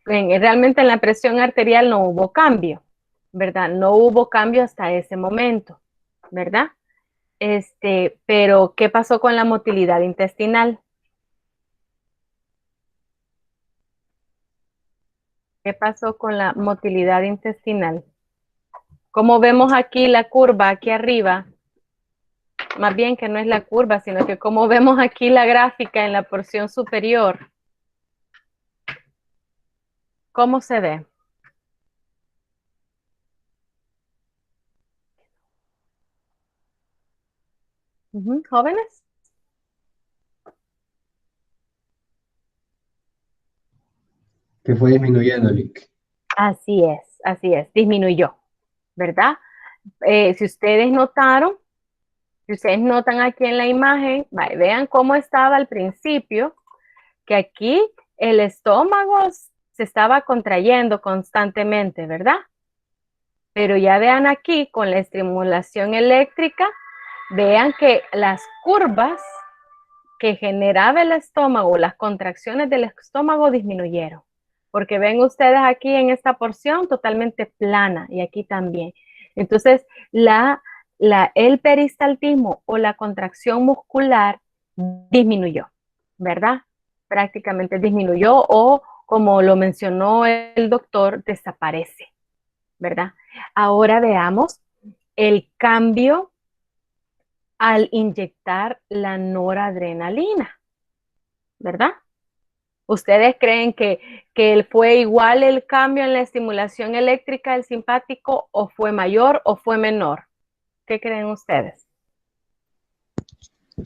Realmente en la presión arterial no hubo cambio, ¿verdad? No hubo cambio hasta ese momento, ¿verdad? Pero ¿qué pasó con la motilidad intestinal? ¿Qué pasó con la motilidad intestinal? Como vemos aquí la curva aquí arriba, más bien que no es la curva, sino que como vemos aquí la gráfica en la porción superior, ¿cómo se ve? ¿Jóvenes? Que fue disminuyendo, Lick. Así es, disminuyó, ¿verdad? Si ustedes notaron, si ustedes notan aquí en la imagen, vean cómo estaba al principio, que aquí el estómago se estaba contrayendo constantemente, ¿verdad? Pero ya vean aquí con la estimulación eléctrica, vean que las curvas que generaba el estómago, las contracciones del estómago disminuyeron. Porque ven ustedes aquí en esta porción totalmente plana y aquí también. Entonces, el peristaltismo o la contracción muscular disminuyó, ¿verdad? Prácticamente disminuyó o, como lo mencionó el doctor, desaparece, ¿verdad? Ahora veamos el cambio al inyectar la noradrenalina, ¿verdad? ¿Ustedes creen que fue igual el cambio en la estimulación eléctrica del simpático o fue mayor o fue menor? ¿Qué creen ustedes?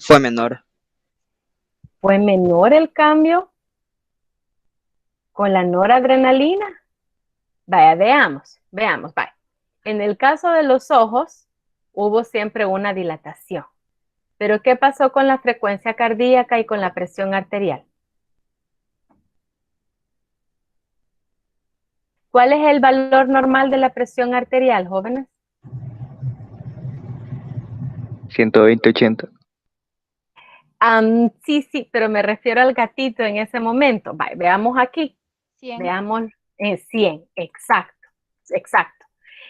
Fue menor. ¿Fue menor el cambio con la noradrenalina? Vaya, veamos, vaya. En el caso de los ojos, hubo siempre una dilatación. Pero ¿qué pasó con la frecuencia cardíaca y con la presión arterial? ¿Cuál es el valor normal de la presión arterial, jóvenes? 120/80. Sí, pero me refiero al gatito en ese momento. Vaya, veamos aquí. 100. Veamos 100, exacto.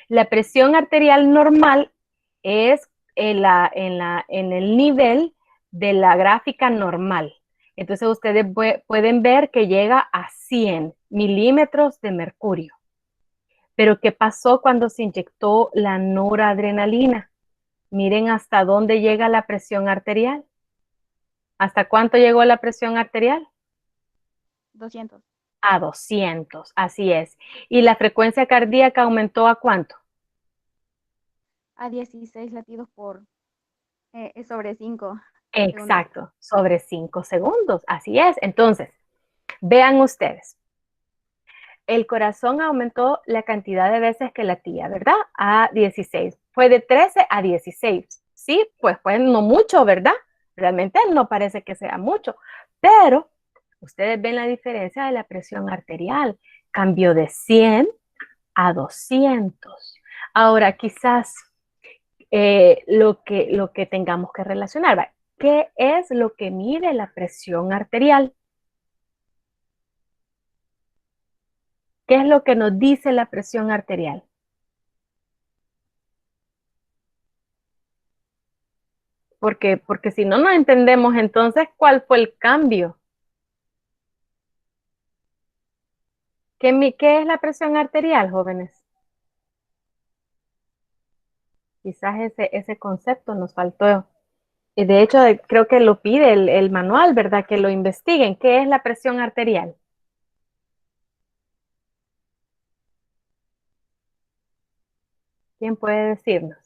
La presión arterial normal es en el nivel de la gráfica normal. Entonces ustedes pueden ver que llega a 100 milímetros de mercurio. Pero ¿qué pasó cuando se inyectó la noradrenalina? Miren hasta dónde llega la presión arterial. ¿Hasta cuánto llegó la presión arterial? 200. A 200, así es. ¿Y la frecuencia cardíaca aumentó a cuánto? A 16 latidos por sobre 5 segundos. Exacto, sobre 5 segundos, así es. Entonces, vean ustedes. El corazón aumentó la cantidad de veces que latía, ¿verdad? A 16. Fue de 13 a 16. Sí, pues no mucho, ¿verdad? Realmente no parece que sea mucho, pero ustedes ven la diferencia de la presión arterial. Cambió de 100 a 200. Ahora, quizás lo que tengamos que relacionar, ¿vale? ¿Qué es lo que mide la presión arterial? ¿Qué es lo que nos dice la presión arterial? Porque si no entendemos entonces cuál fue el cambio. ¿Qué es la presión arterial, jóvenes? Quizás ese concepto nos faltó. Y de hecho, creo que lo pide el manual, ¿verdad? Que lo investiguen. ¿Qué es la presión arterial? ¿Quién puede decirnos?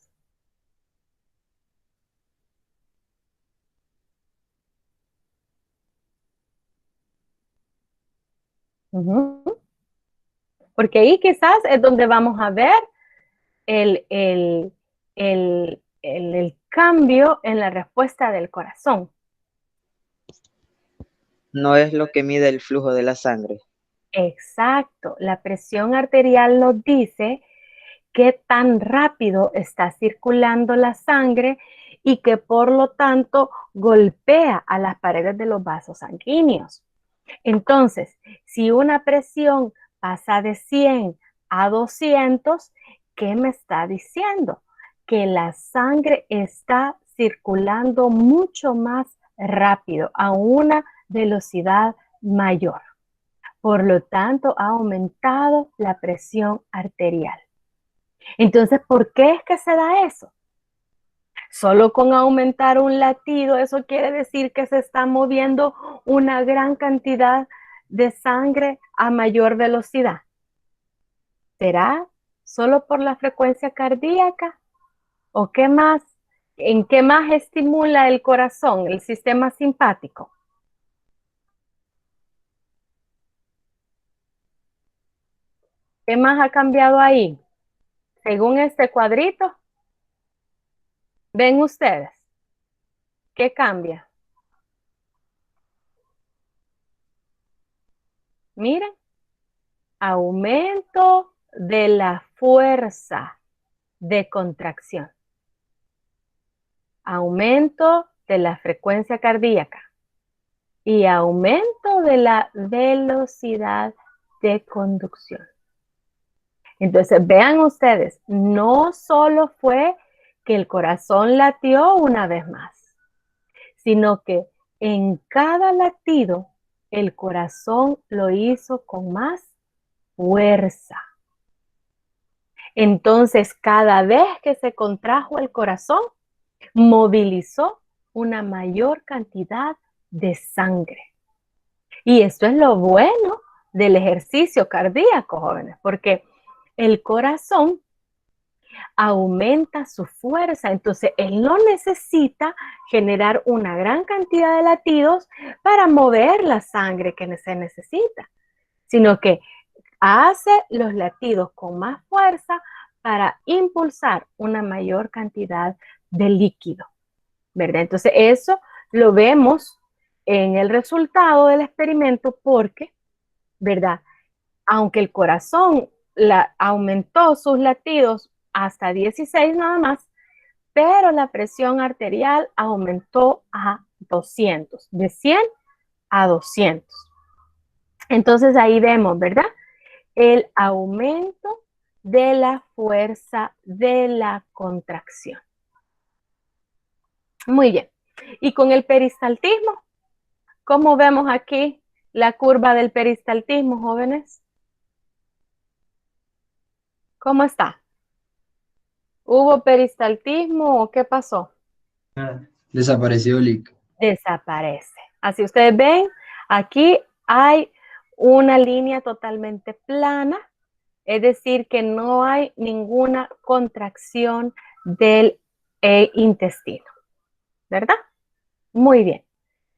Porque ahí quizás es donde vamos a ver el cambio en la respuesta del corazón. No es lo que mide el flujo de la sangre. Exacto. La presión arterial nos dice qué tan rápido está circulando la sangre y que por lo tanto golpea a las paredes de los vasos sanguíneos. Entonces, si una presión pasa de 100 a 200, ¿qué me está diciendo? Que la sangre está circulando mucho más rápido, a una velocidad mayor. Por lo tanto, ha aumentado la presión arterial. Entonces, ¿por qué es que se da eso? Solo con aumentar un latido, eso quiere decir que se está moviendo una gran cantidad de sangre a mayor velocidad. ¿Será solo por la frecuencia cardíaca? ¿O qué más? ¿En qué más estimula el corazón, el sistema simpático? ¿Qué más ha cambiado ahí? Según este cuadrito, ven ustedes, ¿qué cambia? Miren, aumento de la fuerza de contracción, aumento de la frecuencia cardíaca y aumento de la velocidad de conducción. Entonces, vean ustedes, no solo fue que el corazón latió una vez más, sino que en cada latido el corazón lo hizo con más fuerza. Entonces, cada vez que se contrajo el corazón, movilizó una mayor cantidad de sangre. Y esto es lo bueno del ejercicio cardíaco, jóvenes, porque el corazón aumenta su fuerza, entonces él no necesita generar una gran cantidad de latidos para mover la sangre que se necesita, sino que hace los latidos con más fuerza para impulsar una mayor cantidad de líquido, ¿verdad? Entonces eso lo vemos en el resultado del experimento porque, ¿verdad? Aunque el corazón aumentó sus latidos hasta 16 nada más, pero la presión arterial aumentó a 200, de 100 a 200. Entonces ahí vemos, ¿verdad? El aumento de la fuerza de la contracción. Muy bien. Y con el peristaltismo, ¿cómo vemos aquí la curva del peristaltismo, jóvenes? ¿Cómo está? ¿Hubo peristaltismo o qué pasó? Desapareció, Lick. Desaparece. Así ustedes ven, aquí hay una línea totalmente plana, es decir, que no hay ninguna contracción del intestino, ¿verdad? Muy bien.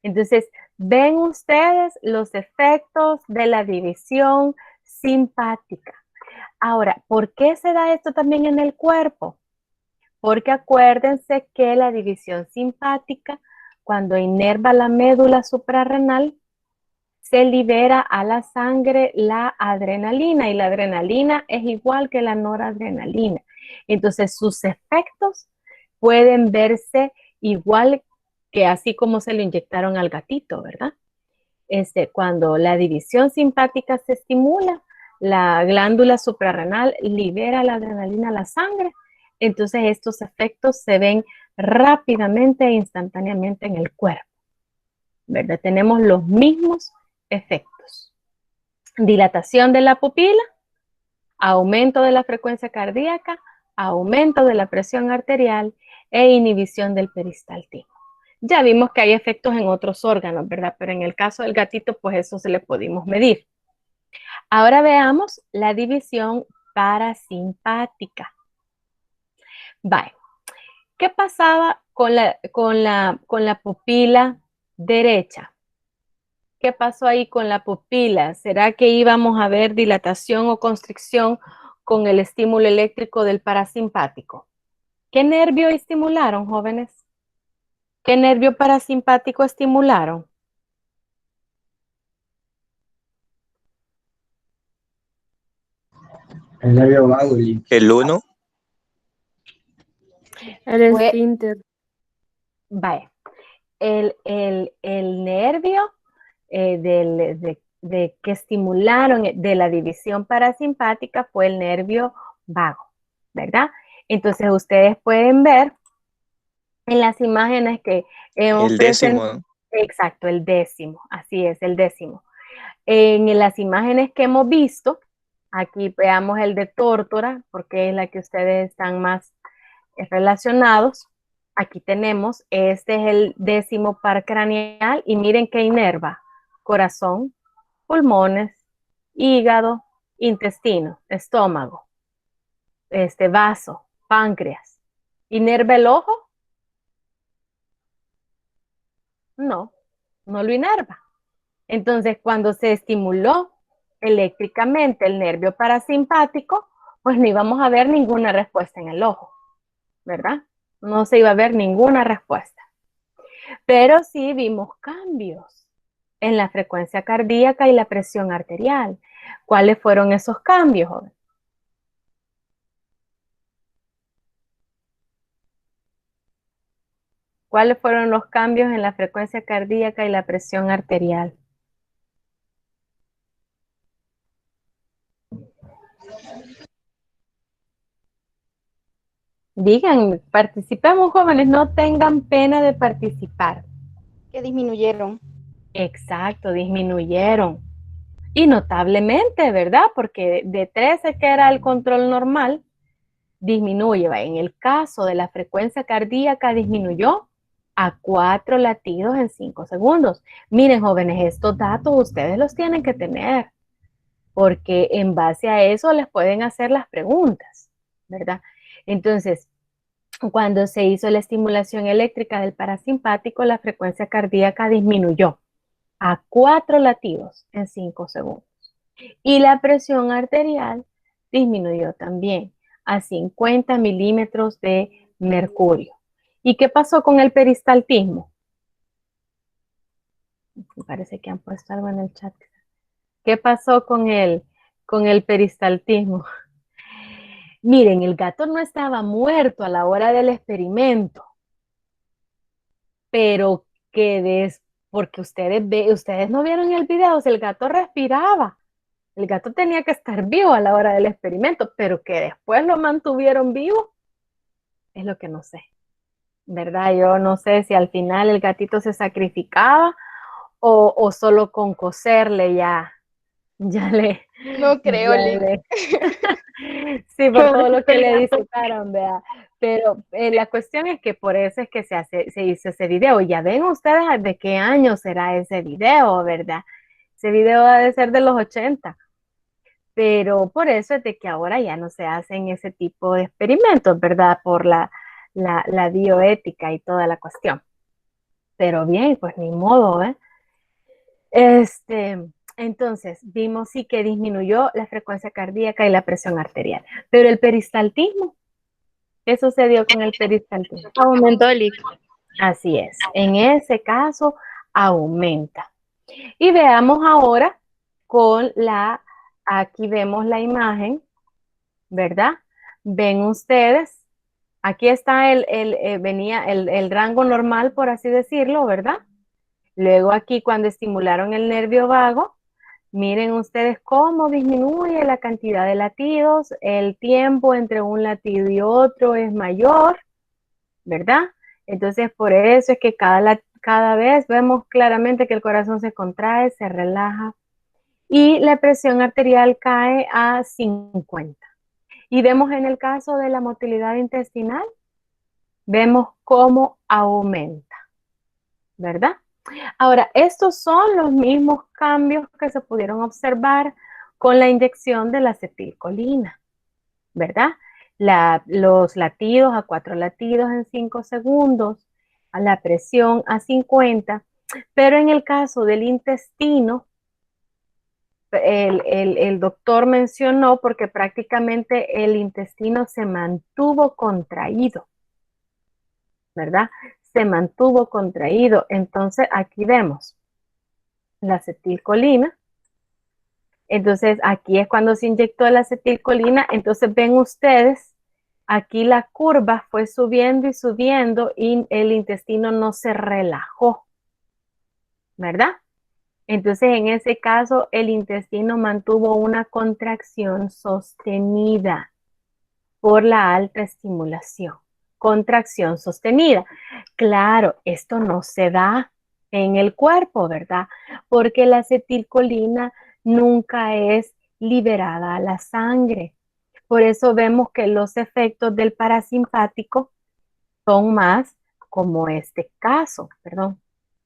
Entonces, ven ustedes los efectos de la división simpática. Ahora, ¿por qué se da esto también en el cuerpo? Porque acuérdense que la división simpática, cuando inerva la médula suprarrenal, se libera a la sangre la adrenalina y la adrenalina es igual que la noradrenalina. Entonces sus efectos pueden verse igual que así como se lo inyectaron al gatito, ¿verdad? Cuando la división simpática se estimula, la glándula suprarrenal libera la adrenalina a la sangre, entonces estos efectos se ven rápidamente e instantáneamente en el cuerpo, ¿verdad? Tenemos los mismos efectos. Dilatación de la pupila, aumento de la frecuencia cardíaca, aumento de la presión arterial e inhibición del peristaltismo. Ya vimos que hay efectos en otros órganos, ¿verdad? Pero en el caso del gatito, pues eso se le pudimos medir. Ahora veamos la división parasimpática. Vale. ¿Qué pasaba con la pupila derecha? ¿Qué pasó ahí con la pupila? ¿Será que íbamos a ver dilatación o constricción con el estímulo eléctrico del parasimpático? ¿Qué nervio estimularon, jóvenes? ¿Qué nervio parasimpático estimularon? El nervio vago, Lick. El 1, El Fue- esfínter. Vaya, el nervio que estimularon de la división parasimpática fue el nervio vago, ¿verdad? Entonces ustedes pueden ver en las imágenes que hemos el presentado. 10º, Exacto, el 10º, así es, el 10º. En las imágenes que hemos visto, aquí veamos el de tórtora, porque es la que ustedes están más relacionados. Aquí tenemos, este es el 10º par craneal y miren que inerva: corazón, pulmones, hígado, intestino, estómago, vaso, páncreas. ¿Inerva el ojo? No, no lo inerva. Entonces, cuando se estimuló eléctricamente el nervio parasimpático, pues no íbamos a ver ninguna respuesta en el ojo, ¿verdad? No se iba a ver ninguna respuesta. Pero sí vimos cambios en la frecuencia cardíaca y la presión arterial. ¿Cuáles fueron esos cambios, joven? ¿Cuáles fueron los cambios en la frecuencia cardíaca y la presión arterial? Digan, participemos, jóvenes, no tengan pena de participar. Que disminuyeron. Exacto, disminuyeron. Y notablemente, ¿verdad? Porque de 13, que era el control normal, disminuye. En el caso de la frecuencia cardíaca disminuyó a 4 latidos en 5 segundos. Miren, jóvenes, estos datos ustedes los tienen que tener, porque en base a eso les pueden hacer las preguntas, ¿verdad? Entonces, cuando se hizo la estimulación eléctrica del parasimpático, la frecuencia cardíaca disminuyó a 4 latidos en 5 segundos. Y la presión arterial disminuyó también a 50 milímetros de mercurio. ¿Y qué pasó con el peristaltismo? Me parece que han puesto algo en el chat. ¿Qué pasó con el peristaltismo? Miren, el gato no estaba muerto a la hora del experimento, pero porque ustedes no vieron el video, o sea, el gato respiraba. El gato tenía que estar vivo a la hora del experimento, pero que después lo mantuvieron vivo, es lo que no sé, ¿verdad? Yo no sé si al final el gatito se sacrificaba o solo con coserle ya le... No creo, ya Lick. le- Sí, por todo lo que le disfrutaron, vea. Pero la cuestión es que por eso es que se hizo ese video. Ya ven ustedes de qué año será ese video, ¿verdad? Ese video ha de ser de los 80. Pero por eso es de que ahora ya no se hacen ese tipo de experimentos, ¿verdad? Por la bioética y toda la cuestión. Pero bien, pues ni modo, ¿eh? Entonces, vimos sí que disminuyó la frecuencia cardíaca y la presión arterial. Pero el peristaltismo, ¿qué sucedió con el peristaltismo? Aumentó, Lick. Así es, en ese caso aumenta. Y veamos ahora aquí vemos la imagen, ¿verdad? Ven ustedes, aquí está venía el rango normal, por así decirlo, ¿verdad? Luego aquí cuando estimularon el nervio vago, miren ustedes cómo disminuye la cantidad de latidos, el tiempo entre un latido y otro es mayor, ¿verdad? Entonces por eso es que cada vez vemos claramente que el corazón se contrae, se relaja y la presión arterial cae a 50. Y vemos en el caso de la motilidad intestinal, vemos cómo aumenta, ¿verdad? Ahora, estos son los mismos cambios que se pudieron observar con la inyección de la acetilcolina, ¿verdad? Los latidos a 4 latidos en 5 segundos, a la presión a 50, pero en el caso del intestino, el doctor mencionó porque prácticamente el intestino se mantuvo contraído, ¿verdad? Se mantuvo contraído. Entonces aquí vemos la acetilcolina. Entonces aquí es cuando se inyectó la acetilcolina. Entonces ven ustedes, aquí la curva fue subiendo y subiendo y el intestino no se relajó, ¿verdad? Entonces, en ese caso, el intestino mantuvo una contracción sostenida por la alta estimulación. Contracción sostenida. Claro, esto no se da en el cuerpo, ¿verdad? Porque la acetilcolina nunca es liberada a la sangre. Por eso vemos que los efectos del parasimpático son más como este caso, perdón,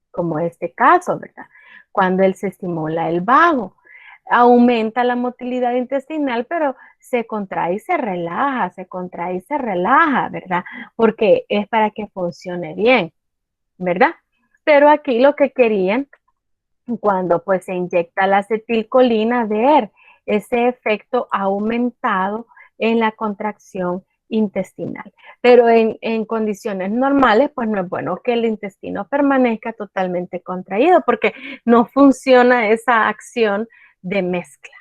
como este caso, ¿verdad? Cuando él se estimula el vago, aumenta la motilidad intestinal, pero se contrae y se relaja, se contrae y se relaja, ¿verdad? Porque es para que funcione bien, ¿verdad? Pero aquí lo que querían, cuando pues se inyecta la acetilcolina, ver ese efecto aumentado en la contracción intestinal. Pero en condiciones normales, pues no es bueno que el intestino permanezca totalmente contraído porque no funciona esa acción de mezcla,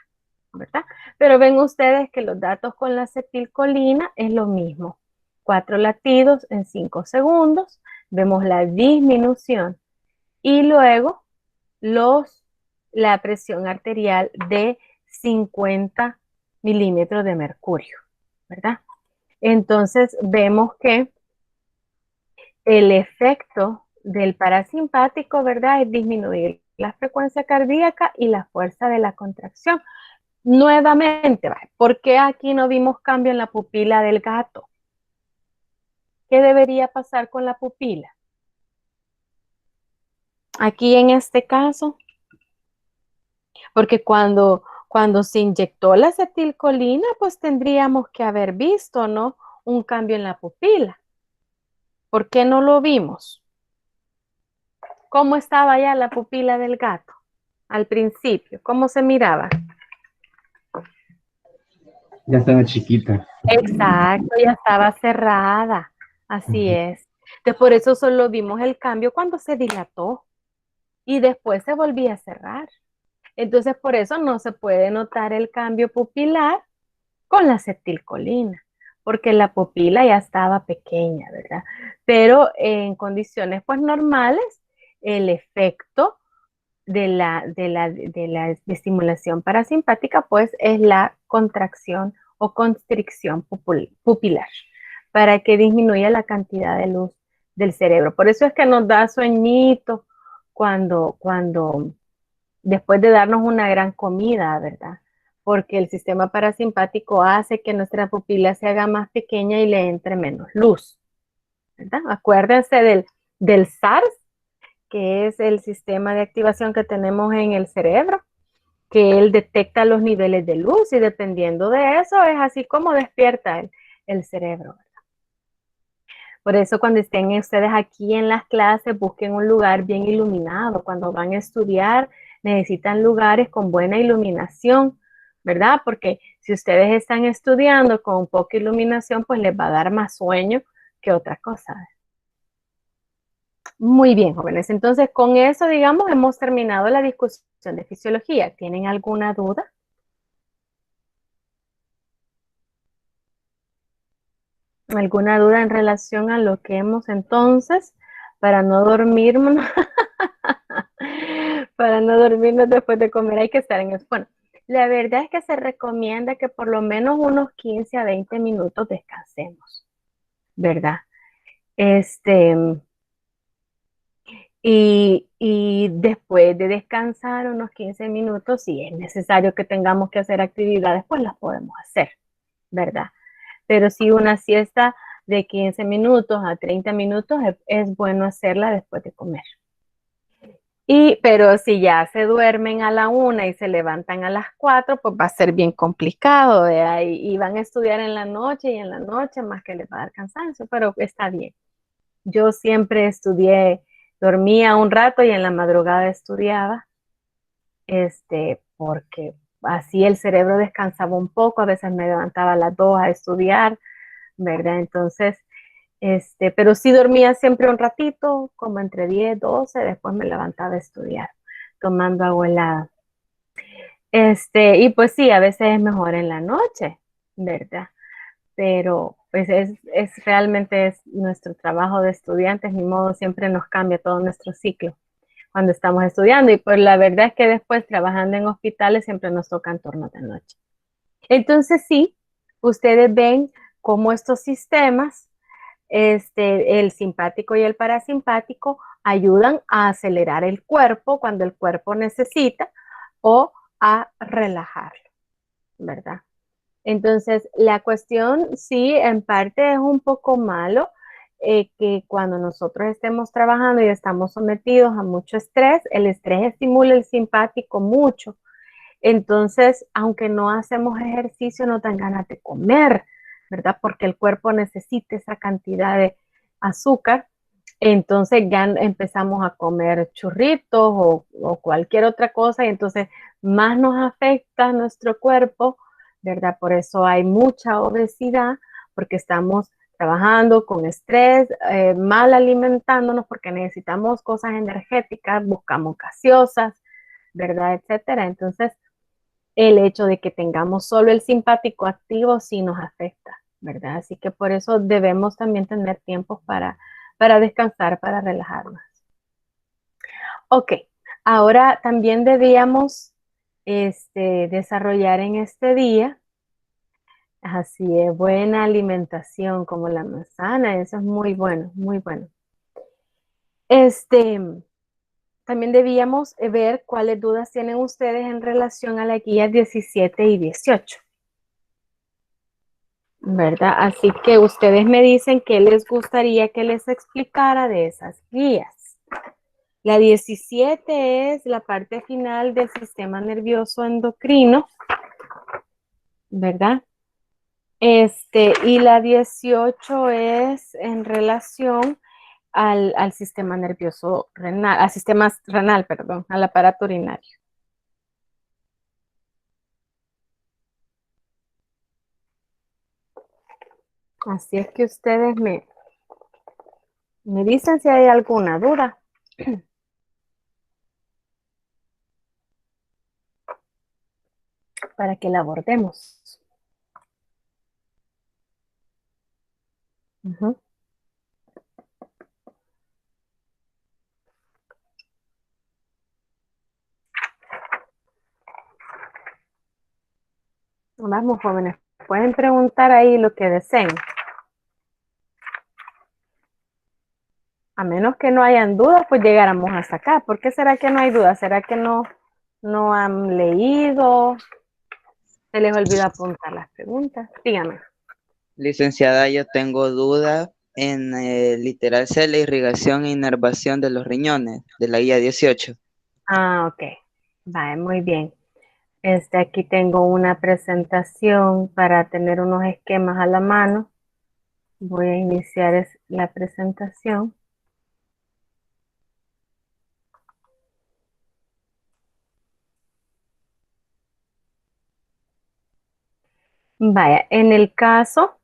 ¿verdad? Pero ven ustedes que los datos con la acetilcolina es lo mismo. 4 latidos en 5 segundos, vemos la disminución y luego la presión arterial de 50 milímetros de mercurio, ¿verdad? Entonces vemos que el efecto del parasimpático, ¿verdad? Es disminuir la frecuencia cardíaca y la fuerza de la contracción. Nuevamente, ¿por qué aquí no vimos cambio en la pupila del gato? ¿Qué debería pasar con la pupila? aquí en este caso, porque cuando se inyectó la acetilcolina, pues tendríamos que haber visto, ¿no? Un cambio en la pupila. ¿Por qué no lo vimos? ¿Cómo estaba ya la pupila del gato al principio? ¿Cómo se miraba? Ya estaba chiquita. Exacto, ya estaba cerrada. Así es. Entonces, por eso solo vimos el cambio cuando se dilató y después se volvía a cerrar. Entonces, por eso no se puede notar el cambio pupilar con la acetilcolina, porque la pupila ya estaba pequeña, ¿verdad? Pero en condiciones pues normales, el efecto de estimulación parasimpática pues es la contracción o constricción pupilar para que disminuya la cantidad de luz del cerebro. Por eso es que nos da sueñito cuando después de darnos una gran comida, ¿verdad? Porque el sistema parasimpático hace que nuestra pupila se haga más pequeña y le entre menos luz, ¿verdad? Acuérdense del SARS, que es el sistema de activación que tenemos en el cerebro, que él detecta los niveles de luz y dependiendo de eso es así como despierta el cerebro. Por eso cuando estén ustedes aquí en las clases, busquen un lugar bien iluminado. Cuando van a estudiar, necesitan lugares con buena iluminación, ¿verdad? Porque si ustedes están estudiando con poca iluminación, pues les va a dar más sueño que otra cosa. Muy bien, jóvenes. Entonces, con eso, digamos, hemos terminado la discusión de fisiología. ¿Tienen alguna duda? ¿Alguna duda en relación a lo que hemos entonces, para no dormirnos, para no dormirnos después de comer, hay que estar en eso? Bueno, la verdad es que se recomienda que por lo menos unos 15 a 20 minutos descansemos, ¿verdad? Y después de descansar unos 15 minutos, si es necesario que tengamos que hacer actividades, pues las podemos hacer, ¿verdad? Pero si una siesta de 15 minutos a 30 minutos es bueno hacerla después de comer. Pero si ya se duermen a la 1 y se levantan a las 4, pues va a ser bien complicado, ¿verdad? Y van a estudiar en la noche y en la noche más que les va a dar cansancio, pero está bien. Yo siempre estudié, dormía un rato y en la madrugada estudiaba, porque así el cerebro descansaba un poco, a veces me levantaba a las 2 a estudiar, ¿verdad? Entonces, pero sí dormía siempre un ratito, como entre 10, 12, después me levantaba a estudiar, tomando agua helada. Y pues sí, a veces es mejor en la noche, ¿verdad? Pero pues realmente es nuestro trabajo de estudiantes, ni modo, siempre nos cambia todo nuestro ciclo cuando estamos estudiando y pues la verdad es que después trabajando en hospitales siempre nos tocan turnos de noche. Entonces sí, ustedes ven cómo estos sistemas, el simpático y el parasimpático, ayudan a acelerar el cuerpo cuando el cuerpo necesita o a relajarlo, ¿verdad? Entonces, la cuestión sí, en parte es un poco malo que cuando nosotros estemos trabajando y estamos sometidos a mucho estrés, el estrés estimula el simpático mucho. Entonces, aunque no hacemos ejercicio, no dan ganas de comer, ¿verdad? Porque el cuerpo necesita esa cantidad de azúcar. Entonces ya empezamos a comer churritos o cualquier otra cosa y entonces más nos afecta nuestro cuerpo, ¿verdad? Por eso hay mucha obesidad, porque estamos trabajando con estrés, mal alimentándonos porque necesitamos cosas energéticas, buscamos gaseosas, ¿verdad? Etcétera. Entonces, el hecho de que tengamos solo el simpático activo sí nos afecta, ¿verdad? Así que por eso debemos también tener tiempos para descansar, para relajarnos. Ok, ahora también debíamos desarrollar en este día, así es, buena alimentación como la manzana, eso es muy bueno, muy bueno. También debíamos ver cuáles dudas tienen ustedes en relación a la guía 17 y 18. ¿Verdad? Así que ustedes me dicen qué les gustaría que les explicara de esas guías. La 17 es la parte final del sistema nervioso endocrino, ¿verdad? Y la 18 es en relación al sistema nervioso renal, al sistema renal, perdón, al aparato urinario. Así es que ustedes me dicen si hay alguna duda. Para que la abordemos. Ujú. Vamos, jóvenes, pueden preguntar ahí lo que deseen. A menos que no hayan dudas, pues llegáramos hasta acá. ¿Por qué será que no hay dudas? ¿Será que no han leído? ¿Se les olvidó apuntar las preguntas? Dígame. Licenciada, yo tengo duda en literal C, la irrigación e inervación de los riñones, de la guía 18. Ah, ok. Vale, muy bien. Aquí tengo una presentación para tener unos esquemas a la mano. Voy a iniciar la presentación. Vaya, en el caso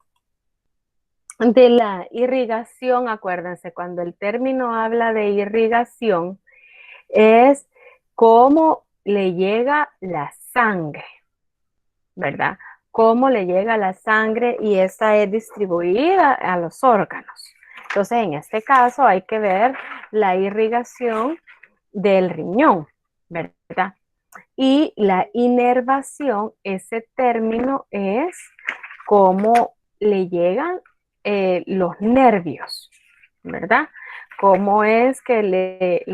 de la irrigación, acuérdense, cuando el término habla de irrigación, es cómo le llega la sangre, ¿verdad? Cómo le llega la sangre y esta es distribuida a los órganos. Entonces, en este caso hay que ver la irrigación del riñón, ¿verdad? Y la inervación, ese término es cómo le llegan los nervios, ¿verdad? Cómo es que le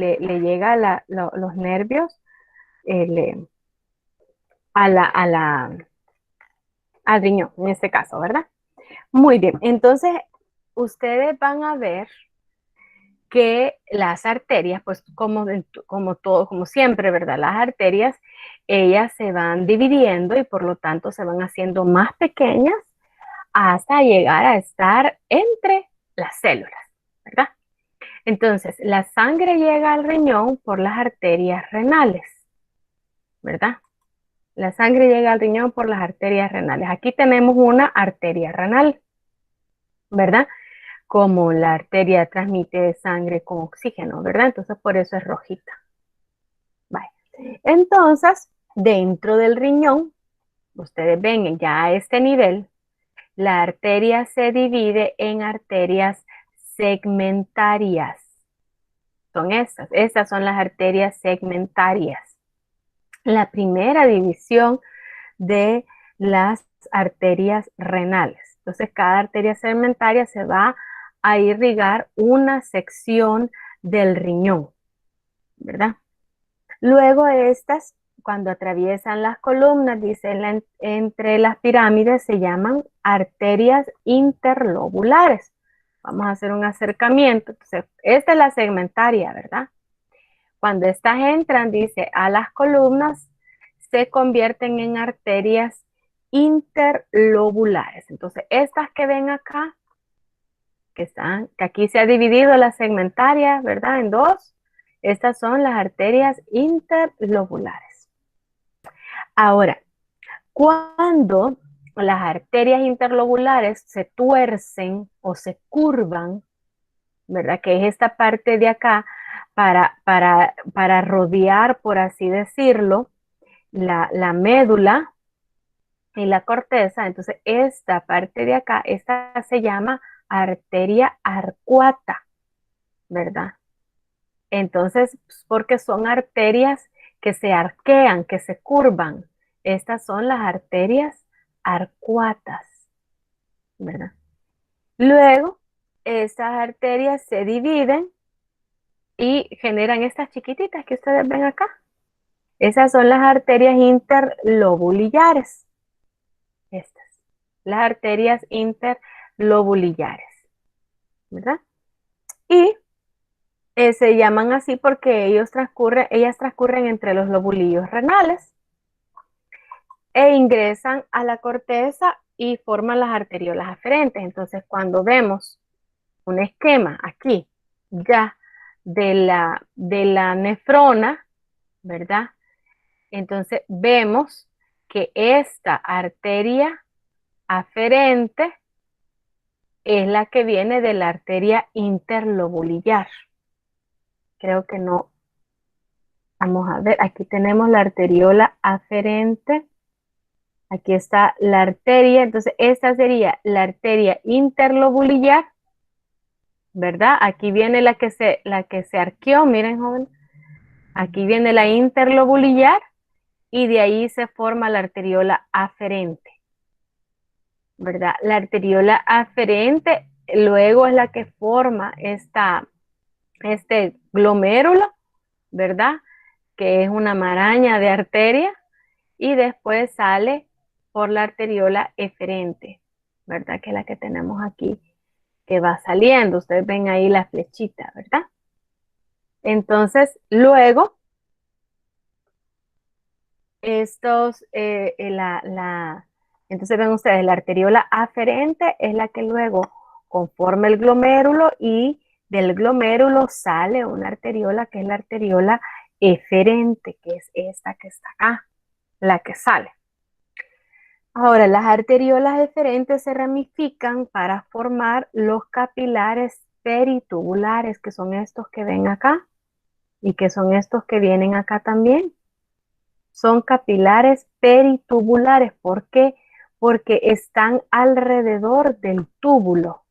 llega los nervios a al riñón, en este caso, ¿verdad? Muy bien, entonces ustedes van a ver que las arterias, pues como siempre, ¿verdad? Las arterias, ellas se van dividiendo y por lo tanto se van haciendo más pequeñas hasta llegar a estar entre las células, ¿verdad? Entonces, la sangre llega al riñón por las arterias renales, ¿verdad? La sangre llega al riñón por las arterias renales. Aquí tenemos una arteria renal, ¿verdad? Como la arteria transmite sangre con oxígeno, ¿verdad? Entonces, por eso es rojita. Vale. Entonces, dentro del riñón, ustedes ven ya a este nivel, la arteria se divide en arterias segmentarias. Son estas son las arterias segmentarias. La primera división de las arterias renales. Entonces, cada arteria segmentaria se va a irrigar una sección del riñón, ¿verdad? Luego estas, cuando atraviesan las columnas, dice entre las pirámides, se llaman arterias interlobulares. Vamos a hacer un acercamiento. Entonces, esta es la segmentaria, ¿verdad? Cuando estas entran, dice, a las columnas, se convierten en arterias interlobulares. Entonces, estas que ven acá, que aquí se ha dividido la segmentaria, ¿verdad? En dos. Estas son las arterias interlobulares. Ahora, cuando las arterias interlobulares se tuercen o se curvan, ¿verdad? Que es esta parte de acá para rodear, por así decirlo, la médula y la corteza. Entonces, esta parte de acá, esta se llama arteria arcuata, ¿verdad? Entonces, porque son arterias que se arquean, que se curvan. Estas son las arterias arcuatas, ¿verdad? Luego, estas arterias se dividen y generan estas chiquititas que ustedes ven acá. Esas son las arterias interlobulillares. Estas, las arterias interlobulillares, ¿verdad? Y Se llaman así porque ellas transcurren entre los lobulillos renales e ingresan a la corteza y forman las arteriolas aferentes. Entonces, cuando vemos un esquema aquí ya de la nefrona, ¿verdad? Entonces vemos que esta arteria aferente es la que viene de la arteria interlobulillar. Creo que no. Vamos a ver, aquí tenemos la arteriola aferente. Aquí está la arteria, entonces esta sería la arteria interlobulillar, ¿verdad? Aquí viene la que se arqueó, miren, joven. Aquí viene la interlobulillar y de ahí se forma la arteriola aferente, ¿verdad? La arteriola aferente luego es la que forma este glomérulo, ¿verdad? Que es una maraña de arteria y después sale por la arteriola eferente, ¿verdad? Que es la que tenemos aquí, que va saliendo. Ustedes ven ahí la flechita, ¿verdad? Entonces, luego, entonces ven ustedes, la arteriola aferente es la que luego conforma el glomérulo y del glomérulo sale una arteriola que es la arteriola eferente, que es esta que está acá, la que sale. Ahora, las arteriolas eferentes se ramifican para formar los capilares peritubulares, que son estos que ven acá y que son estos que vienen acá también. Son capilares peritubulares. ¿Por qué? Porque están alrededor del túbulo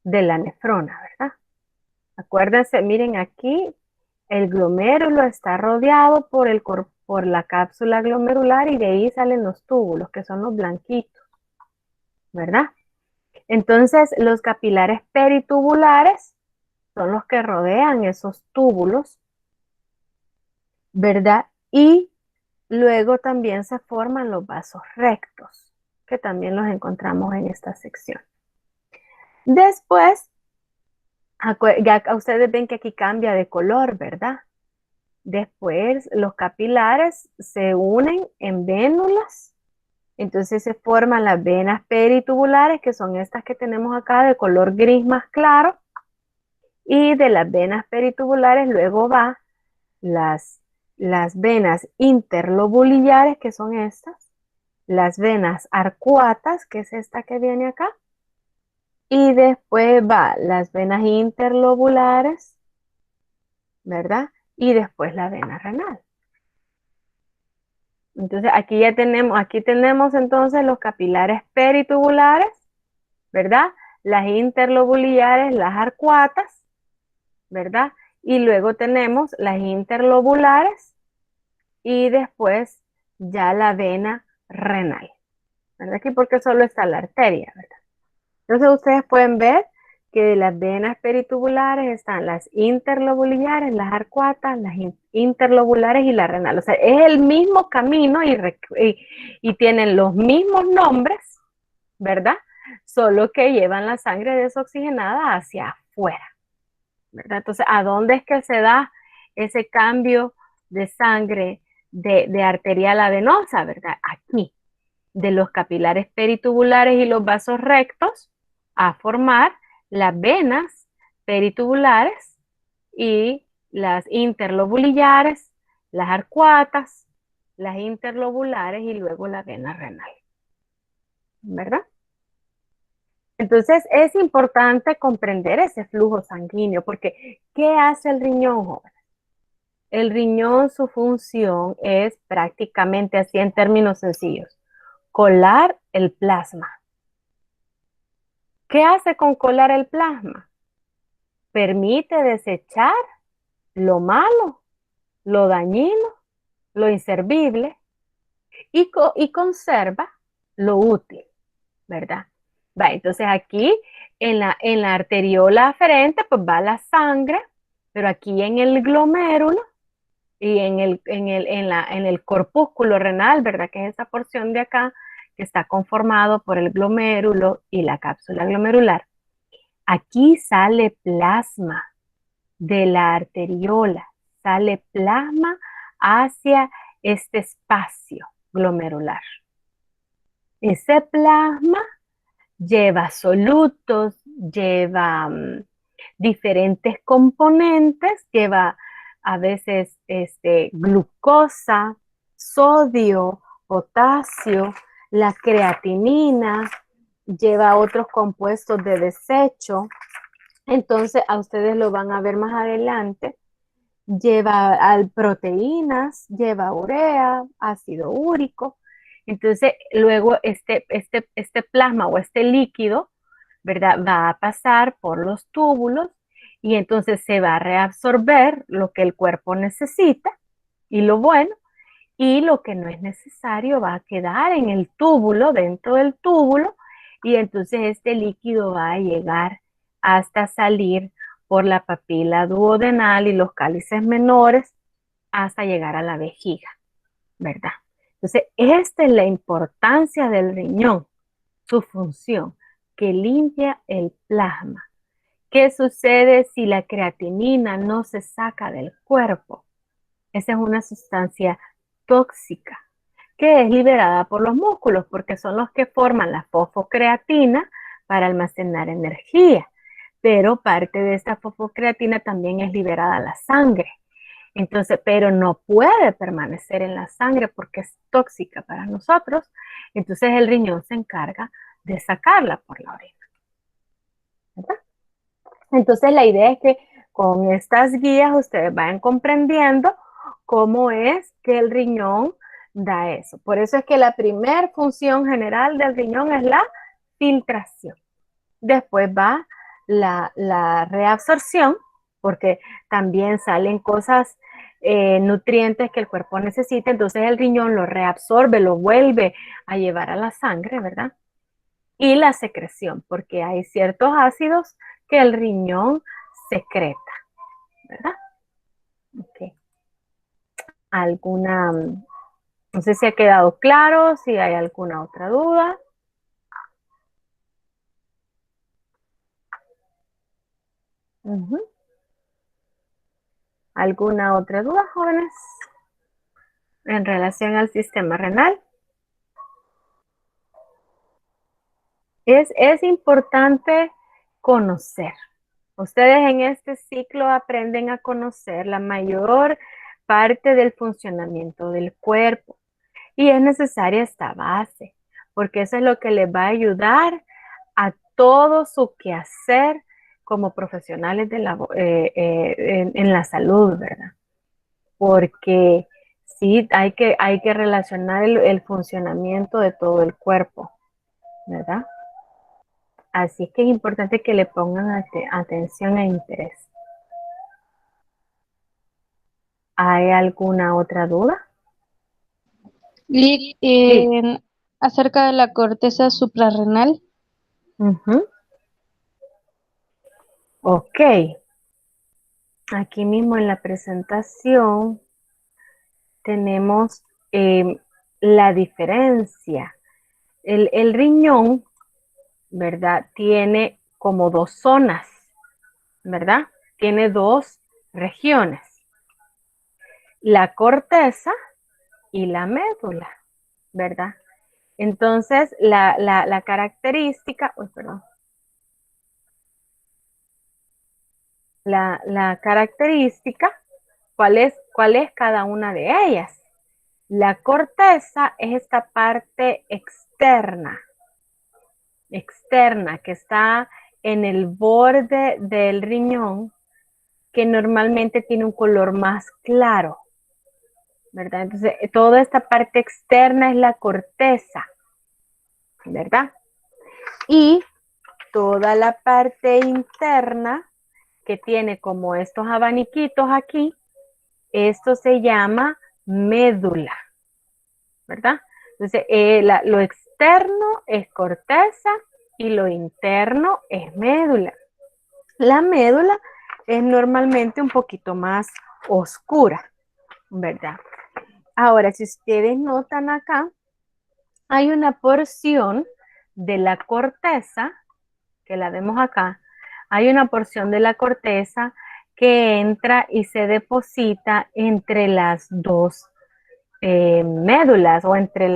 de la nefrona, ¿verdad? Acuérdense, miren aquí, el glomérulo está rodeado por la cápsula glomerular y de ahí salen los túbulos, que son los blanquitos, ¿verdad? Entonces, los capilares peritubulares son los que rodean esos túbulos, ¿verdad? Y luego también se forman los vasos rectos, que también los encontramos en esta sección. Después, ya ustedes ven que aquí cambia de color, ¿verdad? Después los capilares se unen en vénulas, entonces se forman las venas peritubulares, que son estas que tenemos acá de color gris más claro, y de las venas peritubulares luego va las venas interlobulillares, que son estas, las venas arcuatas, que es esta que viene acá, y después va las venas interlobulares, ¿verdad? Y después la vena renal. Entonces aquí tenemos entonces los capilares peritubulares, ¿verdad? Las interlobulillares, las arcuatas, ¿verdad? Y luego tenemos las interlobulares y después ya la vena renal, ¿verdad? Aquí porque solo está la arteria, ¿verdad? Entonces ustedes pueden ver que de las venas peritubulares están las interlobulillares, las arcuatas, las interlobulares y la renal. O sea, es el mismo camino y tienen los mismos nombres, ¿verdad? Solo que llevan la sangre desoxigenada hacia afuera, ¿verdad? Entonces, ¿a dónde es que se da ese cambio de sangre de arterial a venosa, ¿verdad? Aquí, de los capilares peritubulares y los vasos rectos a formar las venas peritubulares y las interlobulillares, las arcuatas, las interlobulares y luego la vena renal, ¿verdad? Entonces es importante comprender ese flujo sanguíneo porque ¿qué hace el riñón, joven? El riñón, su función es prácticamente así en términos sencillos, colar el plasma. ¿Qué hace con colar el plasma? Permite desechar lo malo, lo dañino, lo inservible y conserva lo útil, ¿verdad? Va, entonces aquí en la arteriola aferente pues va la sangre, pero aquí en el glomérulo y en el corpúsculo renal, ¿verdad? Que es esa porción de acá que está conformado por el glomérulo y la cápsula glomerular. Aquí sale plasma, de la arteriola. Sale plasma hacia este espacio glomerular. Ese plasma lleva solutos, lleva diferentes componentes, lleva a veces glucosa, sodio, potasio, la creatinina, lleva otros compuestos de desecho. Entonces, a ustedes lo van a ver más adelante. Lleva proteínas, lleva urea, ácido úrico. Entonces, luego este plasma o este líquido, ¿verdad? Va a pasar por los túbulos y entonces se va a reabsorber lo que el cuerpo necesita y lo bueno, y lo que no es necesario va a quedar en el túbulo, dentro del túbulo, y entonces este líquido va a llegar hasta salir por la papila duodenal y los cálices menores hasta llegar a la vejiga, ¿verdad? Entonces, esta es la importancia del riñón, su función, que limpia el plasma. ¿Qué sucede si la creatinina no se saca del cuerpo? Esa es una sustancia tóxica que es liberada por los músculos porque son los que forman la fosfocreatina para almacenar energía. Pero parte de esta fosfocreatina también es liberada a la sangre. Entonces, pero no puede permanecer en la sangre porque es tóxica para nosotros. Entonces el riñón se encarga de sacarla por la orina. ¿Verdad? Entonces la idea es que con estas guías ustedes vayan comprendiendo cómo es que el riñón da eso. Por eso es que la primera función general del riñón es la filtración. Después va la reabsorción, porque también salen cosas, nutrientes que el cuerpo necesita, entonces el riñón lo reabsorbe, lo vuelve a llevar a la sangre, ¿verdad? Y la secreción, porque hay ciertos ácidos que el riñón secreta, ¿verdad? Okay. No sé si ha quedado claro, si hay alguna otra duda. ¿Alguna otra duda, jóvenes? En relación al sistema renal. Es importante conocer. Ustedes en este ciclo aprenden a conocer la mayor parte del funcionamiento del cuerpo y es necesaria esta base, porque eso es lo que les va a ayudar a todo su quehacer como profesionales en la salud, ¿verdad? Porque sí, hay que relacionar el funcionamiento de todo el cuerpo, ¿verdad? Así es que es importante que le pongan atención e interés. ¿Hay alguna otra duda? Lick, Sí. acerca de la corteza suprarrenal. Ok. Aquí mismo en la presentación tenemos la diferencia. El riñón, ¿verdad? Tiene como dos zonas, ¿verdad? Tiene dos regiones. La corteza y la médula, ¿verdad? Entonces, la característica, perdón. La característica, ¿cuál es cada una de ellas? La corteza es esta parte externa que está en el borde del riñón, que normalmente tiene un color más claro, ¿verdad? Entonces, toda esta parte externa es la corteza, ¿verdad? Y toda la parte interna que tiene como estos abaniquitos aquí, esto se llama médula, ¿verdad? Entonces, lo externo es corteza y lo interno es médula. La médula es normalmente un poquito más oscura, ¿verdad? Ahora, si ustedes notan acá, hay una porción de la corteza, que la vemos acá, hay una porción de la corteza que entra y se deposita entre las dos médulas o entre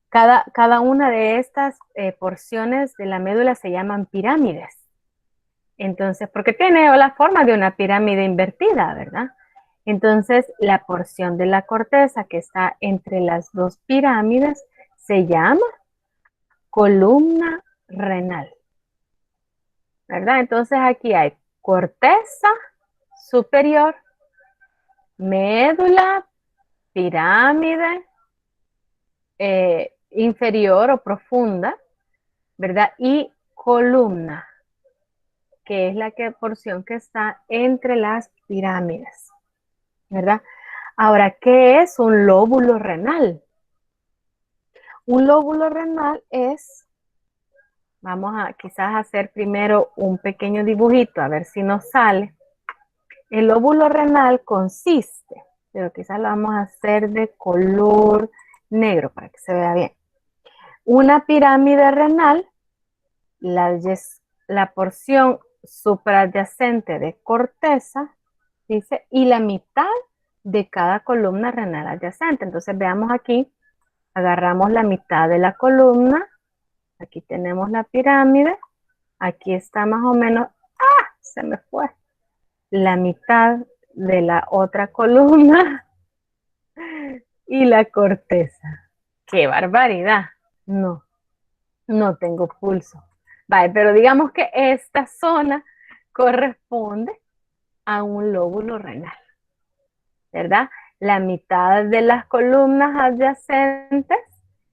cada una de estas porciones de la médula se llaman pirámides. Entonces, porque tiene la forma de una pirámide invertida, ¿verdad? Entonces, la porción de la corteza que está entre las dos pirámides se llama columna renal, ¿verdad? Entonces, aquí hay corteza superior, médula, pirámide inferior o profunda, ¿verdad? Y columna, que es la porción que está entre las pirámides, ¿verdad? Ahora, ¿qué es un lóbulo renal? Un lóbulo renal es, vamos a quizás hacer primero un pequeño dibujito, a ver si nos sale. El lóbulo renal consiste, pero quizás lo vamos a hacer de color negro para que se vea bien. Una pirámide renal, la porción supradyacente de corteza, dice, y la mitad de cada columna renal adyacente. Entonces veamos aquí, agarramos la mitad de la columna, aquí tenemos la pirámide, aquí está más o menos, se me fue, la mitad de la otra columna y la corteza. ¡Qué barbaridad! No tengo pulso. Vale, pero digamos que esta zona corresponde a un lóbulo renal, ¿verdad? La mitad de las columnas adyacentes,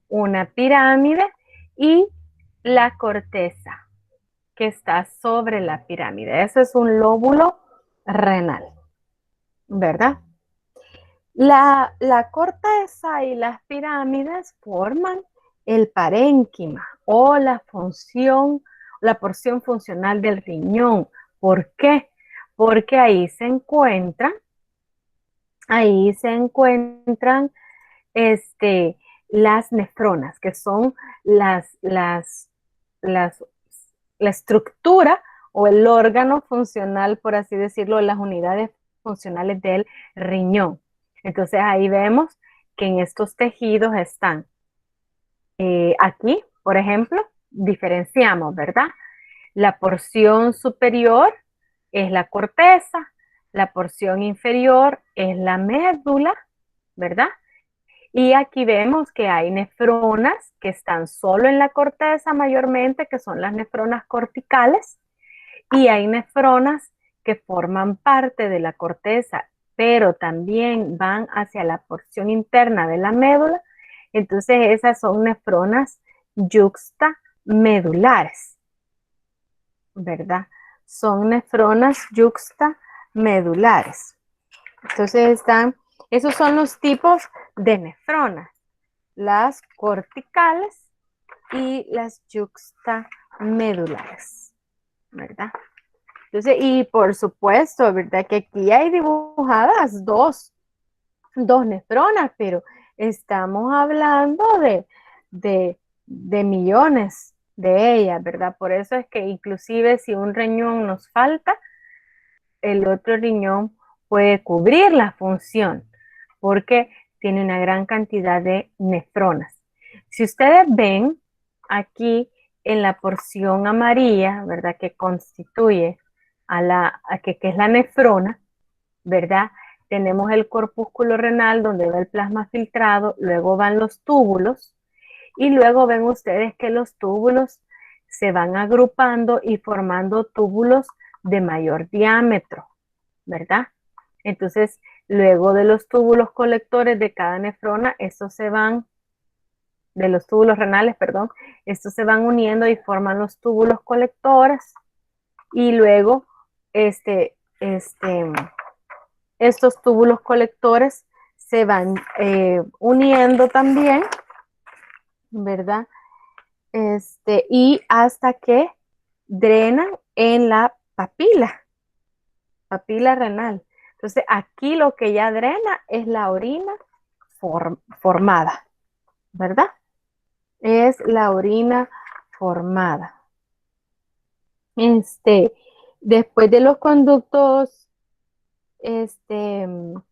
una pirámide y la corteza que está sobre la pirámide. Eso es un lóbulo renal, ¿verdad? La corteza y las pirámides forman el parénquima o la porción funcional del riñón. ¿Por qué? Porque ahí se encuentran las nefronas, que son la estructura o el órgano funcional, por así decirlo, las unidades funcionales del riñón. Entonces ahí vemos que en estos tejidos están, aquí, por ejemplo, diferenciamos, ¿verdad? La porción superior es la corteza, la porción inferior es la médula, ¿verdad? Y aquí vemos que hay nefronas que están solo en la corteza mayormente, que son las nefronas corticales, y hay nefronas que forman parte de la corteza, pero también van hacia la porción interna de la médula. Entonces esas son nefronas yuxtamedulares, ¿verdad? Son nefronas yuxtamedulares. Entonces esos son los tipos de nefronas, las corticales y las yuxtamedulares, ¿verdad? Entonces, y por supuesto, ¿verdad? Que aquí hay dibujadas dos nefronas, pero estamos hablando de millones de ellas, ¿verdad? Por eso es que inclusive si un riñón nos falta, el otro riñón puede cubrir la función, porque tiene una gran cantidad de nefronas. Si ustedes ven aquí en la porción amarilla, ¿verdad? Que constituye que es la nefrona, ¿verdad? Tenemos el corpúsculo renal donde va el plasma filtrado, luego van los túbulos y luego ven ustedes que los túbulos se van agrupando y formando túbulos de mayor diámetro, ¿verdad? Entonces, luego de los túbulos colectores de cada nefrona, de los túbulos renales, perdón, estos se van uniendo y forman los túbulos colectores y luego estos túbulos colectores se van uniendo también, ¿verdad? Y hasta que drenan en la papila renal. Entonces, aquí lo que ya drena es la orina formada, ¿verdad? Es la orina formada. Después de los conductos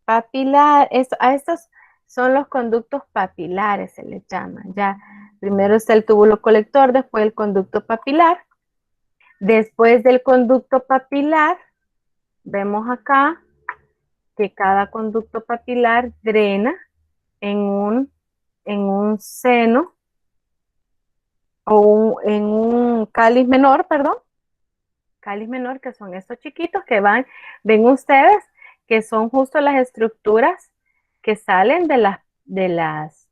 papilar, a estos son los conductos papilares, se les llama. Ya, primero está el túbulo colector, después el conducto papilar. Después del conducto papilar, vemos acá que cada conducto papilar drena en un seno o en un cáliz menor, perdón. Cáliz menor, que son estos chiquitos que ven ustedes, que son justo las estructuras que salen de las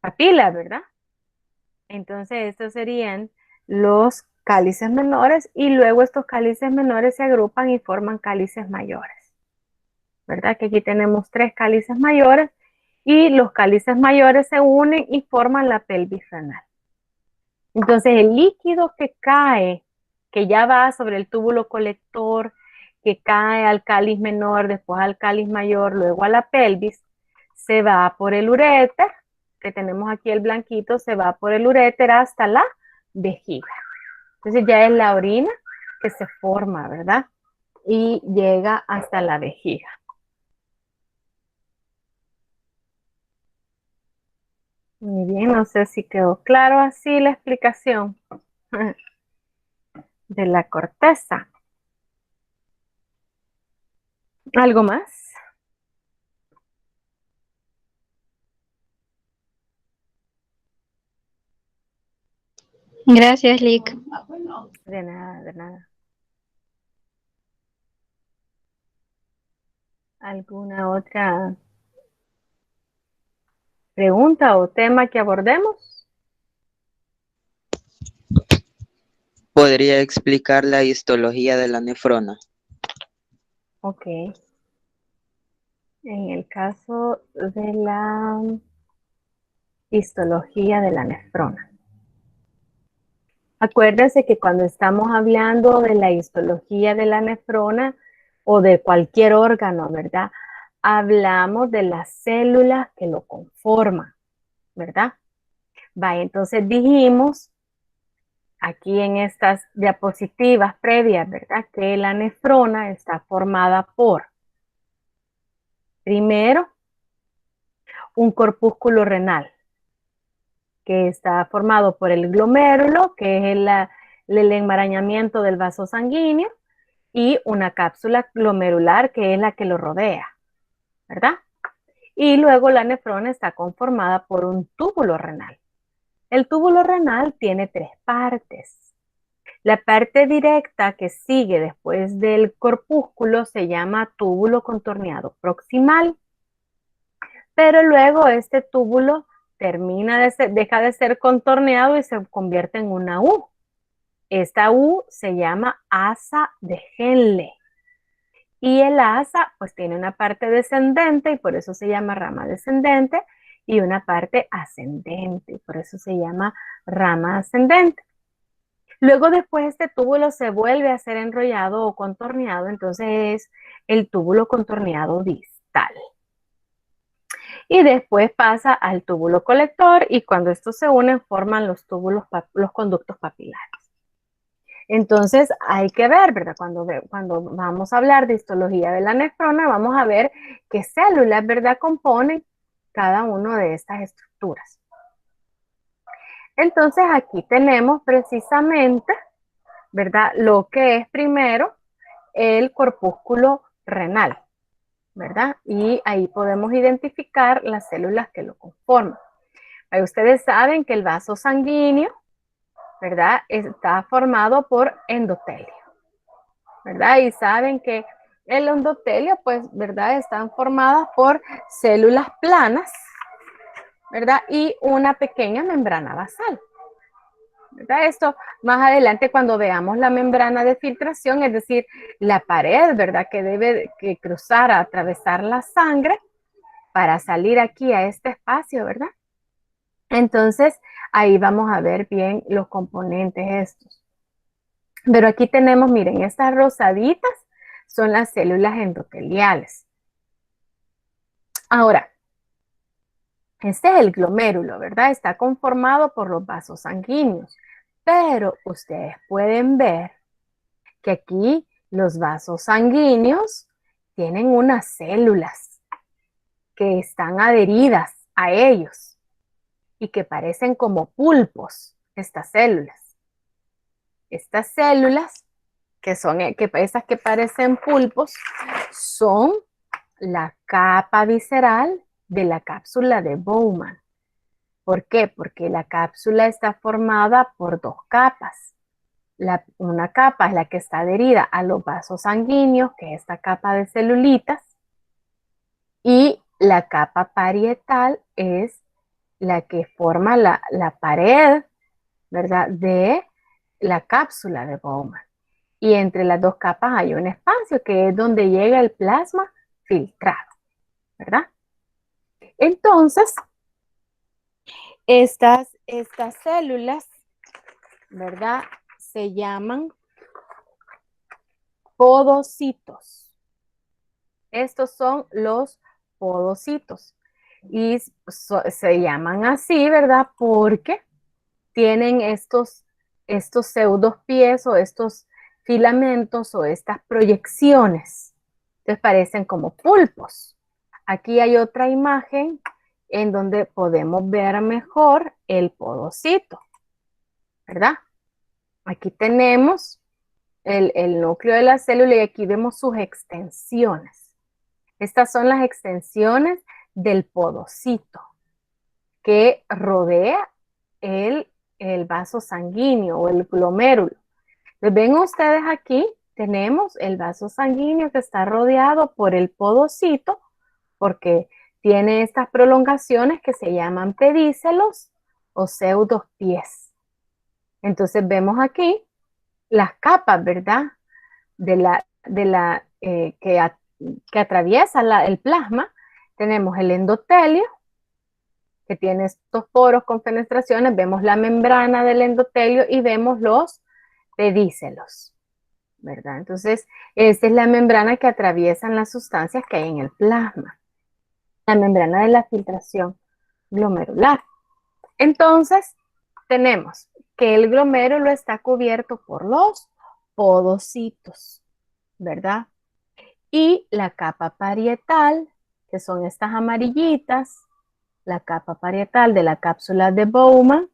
papilas, ¿verdad? Entonces, estos serían los cálices menores y luego estos cálices menores se agrupan y forman cálices mayores, ¿verdad? Que aquí tenemos 3 cálices mayores y los cálices mayores se unen y forman la pelvis renal. Entonces, el líquido que cae, que ya va sobre el túbulo colector, que cae al cáliz menor, después al cáliz mayor, luego a la pelvis, se va por el uréter, que tenemos aquí el blanquito, se va por el uréter hasta la vejiga. Entonces ya es la orina que se forma, ¿verdad? Y llega hasta la vejiga. Muy bien, no sé si quedó claro así la explicación de la corteza. ¿Algo más? Gracias, Lick. De nada, de nada. ¿Alguna otra pregunta o tema que abordemos? ¿Podría explicar la histología de la nefrona? Ok. En el caso de la histología de la nefrona. Acuérdense que cuando estamos hablando de la histología de la nefrona o de cualquier órgano, ¿verdad? Hablamos de las células que lo conforman, ¿verdad? Entonces dijimos aquí en estas diapositivas previas, ¿verdad? Que la nefrona está formada por, primero, un corpúsculo renal, que está formado por el glomérulo, que es el enmarañamiento del vaso sanguíneo, y una cápsula glomerular, que es la que lo rodea, ¿verdad? Y luego la nefrona está conformada por un túbulo renal. El túbulo renal tiene 3 partes. La parte directa que sigue después del corpúsculo se llama túbulo contorneado proximal, pero luego este túbulo deja de ser contorneado y se convierte en una U. Esta U se llama asa de Henle. Y el asa pues tiene una parte descendente y por eso se llama rama descendente y una parte ascendente y por eso se llama rama ascendente. Luego después este túbulo se vuelve a ser enrollado o contorneado, entonces es el túbulo contorneado distal. Y después pasa al túbulo colector y cuando estos se unen forman los conductos papilares. Entonces hay que ver, ¿verdad? Cuando vamos a hablar de histología de la nefrona, vamos a ver qué células, ¿verdad?, componen cada una de estas estructuras. Entonces aquí tenemos precisamente, ¿verdad?, lo que es primero el corpúsculo renal, ¿verdad? Y ahí podemos identificar las células que lo conforman. Ahí ustedes saben que el vaso sanguíneo, ¿verdad?, está formado por endotelio, ¿verdad? Y saben que el endotelio, pues, ¿verdad?, están formadas por células planas, ¿verdad? Y una pequeña membrana basal, ¿verdad? Esto más adelante cuando veamos la membrana de filtración, es decir, la pared, ¿verdad?, que debe cruzar, atravesar la sangre para salir aquí a este espacio, ¿verdad? Entonces, ahí vamos a ver bien los componentes estos. Pero aquí tenemos, miren, estas rosaditas son las células endoteliales. Ahora, este es el glomérulo, ¿verdad? Está conformado por los vasos sanguíneos. Pero ustedes pueden ver que aquí los vasos sanguíneos tienen unas células que están adheridas a ellos y que parecen como pulpos, estas células. Estas células, esas que parecen pulpos, son la capa visceral de la cápsula de Bowman. ¿Por qué? Porque la cápsula está formada por dos capas. Una capa es la que está adherida a los vasos sanguíneos, que es esta capa de celulitas, y la capa parietal es la que forma la pared, ¿verdad?, de la cápsula de Bowman. Y entre las dos capas hay un espacio que es donde llega el plasma filtrado, ¿verdad? Entonces, estas células, ¿verdad?, se llaman podocitos. Estos son los podocitos. Y se llaman así, ¿verdad?, porque tienen estos pseudopies o estos filamentos o estas proyecciones. Entonces parecen como pulpos. Aquí hay otra imagen en donde podemos ver mejor el podocito, ¿verdad? Aquí tenemos el núcleo de la célula y aquí vemos sus extensiones. Estas son las extensiones del podocito que rodea el vaso sanguíneo o el glomérulo. Ven ustedes aquí, tenemos el vaso sanguíneo que está rodeado por el podocito porque tiene estas prolongaciones que se llaman pedícelos o pseudopies. Entonces vemos aquí las capas, ¿verdad?, que atraviesa el plasma. Tenemos el endotelio, que tiene estos poros con fenestraciones, vemos la membrana del endotelio y vemos los pedícelos, ¿verdad? Entonces, esta es la membrana que atraviesan las sustancias que hay en el plasma, la membrana de la filtración glomerular. Entonces, tenemos que el glomérulo está cubierto por los podocitos, ¿verdad? Y la capa parietal, que son estas amarillitas, la capa parietal de la cápsula de Bowman,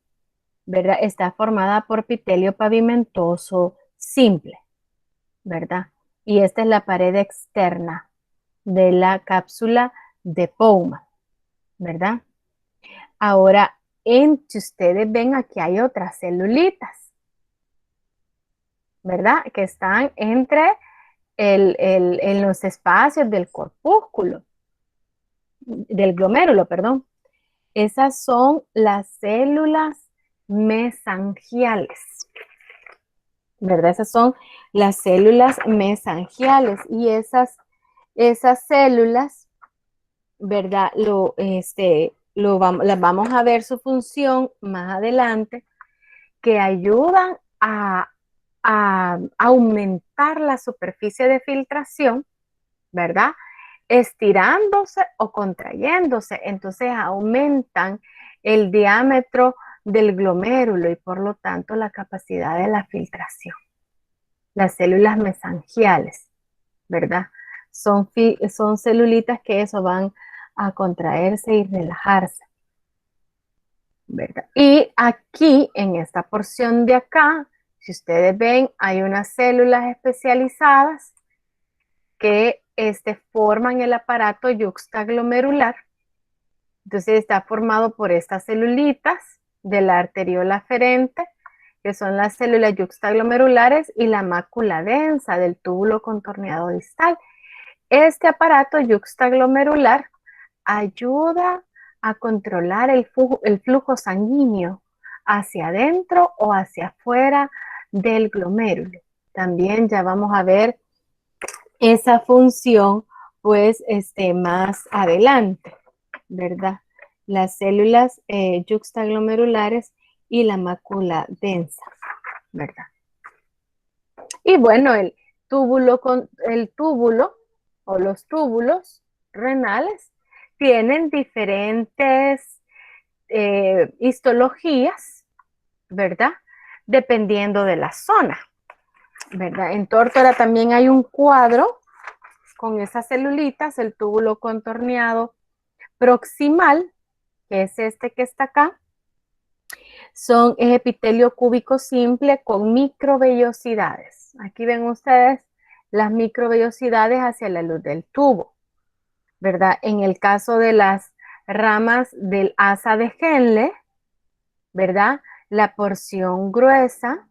¿verdad?, está formada por epitelio pavimentoso simple, ¿verdad? Y esta es la pared externa de la cápsula de Bowman, ¿verdad? Ahora, si ustedes ven, aquí hay otras celulitas, ¿verdad?, que están entre en los espacios del corpúsculo, del glomérulo, perdón. Esas son las células mesangiales, ¿verdad? Esas son las células mesangiales y esas células, ¿verdad?, las vamos a ver su función más adelante, que ayudan a aumentar la superficie de filtración, ¿verdad?, estirándose o contrayéndose. Entonces aumentan el diámetro del glomérulo y por lo tanto la capacidad de la filtración. Las células mesangiales, ¿verdad?, son celulitas que eso van a contraerse y relajarse, ¿verdad? Y aquí, en esta porción de acá, si ustedes ven, hay unas células especializadas que forman el aparato yuxtaglomerular. Entonces está formado por estas celulitas de la arteriola aferente, que son las células yuxtaglomerulares, y la mácula densa del túbulo contorneado distal. Este aparato yuxtaglomerular ayuda a controlar el flujo sanguíneo hacia adentro o hacia afuera del glomérulo. También ya vamos a ver esa función, pues, más adelante, ¿verdad? Las células yuxtaglomerulares y la mácula densa, ¿verdad? Y bueno, el túbulo o los túbulos renales tienen diferentes histologías, ¿verdad?, dependiendo de la zona, ¿verdad? En Tórtora también hay un cuadro con esas celulitas, el túbulo contorneado proximal, que es este que está acá, es epitelio cúbico simple con microvellosidades. Aquí ven ustedes las microvellosidades hacia la luz del tubo, ¿verdad? En el caso de las ramas del asa de Henle, ¿verdad? La porción gruesa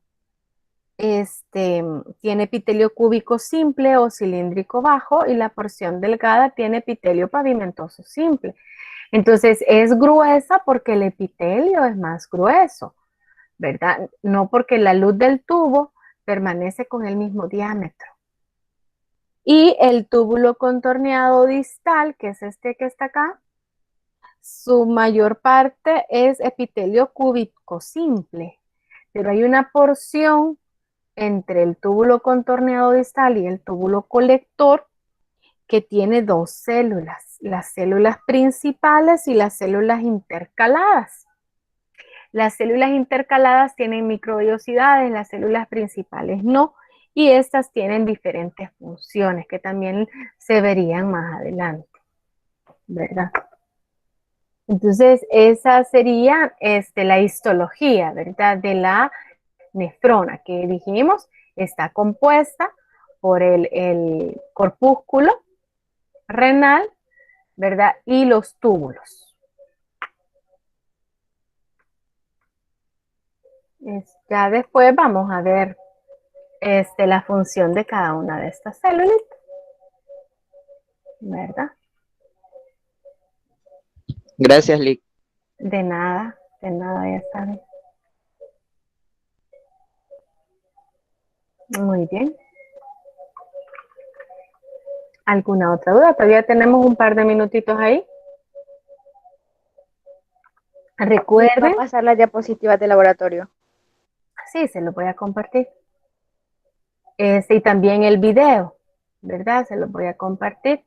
tiene epitelio cúbico simple o cilíndrico bajo y la porción delgada tiene epitelio pavimentoso simple. Entonces es gruesa porque el epitelio es más grueso, ¿verdad? No porque la luz del tubo permanece con el mismo diámetro. Y el túbulo contorneado distal, que es este que está acá, su mayor parte es epitelio cúbico simple, pero hay una porción entre el túbulo contorneado distal y el túbulo colector que tiene dos células, las células principales y las células intercaladas. Las células intercaladas tienen microvellosidades, las células principales no, y estas tienen diferentes funciones que también se verían más adelante, ¿verdad? Entonces, esa sería la histología, ¿verdad? De la nefrona, que dijimos está compuesta por el corpúsculo renal, ¿verdad? Y los túbulos. Ya después vamos a ver la función de cada una de estas células, ¿verdad? Gracias, Lick. De nada, ya saben. Muy bien. ¿Alguna otra duda? Todavía tenemos un par de minutitos ahí. Recuerden. Va a pasar las diapositivas de laboratorio. Sí, se lo voy a compartir. Y también el video, ¿verdad? Se lo voy a compartir.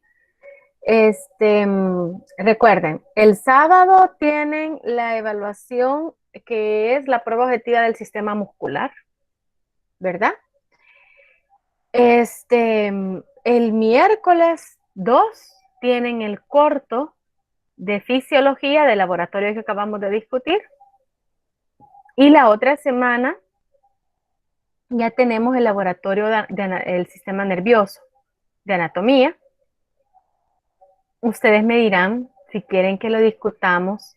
Recuerden, el sábado tienen la evaluación que es la prueba objetiva del sistema muscular, ¿verdad? El miércoles 2 tienen el corto de fisiología del laboratorio que acabamos de discutir. Y la otra semana ya tenemos el laboratorio del sistema nervioso, de anatomía. Ustedes me dirán si quieren que lo discutamos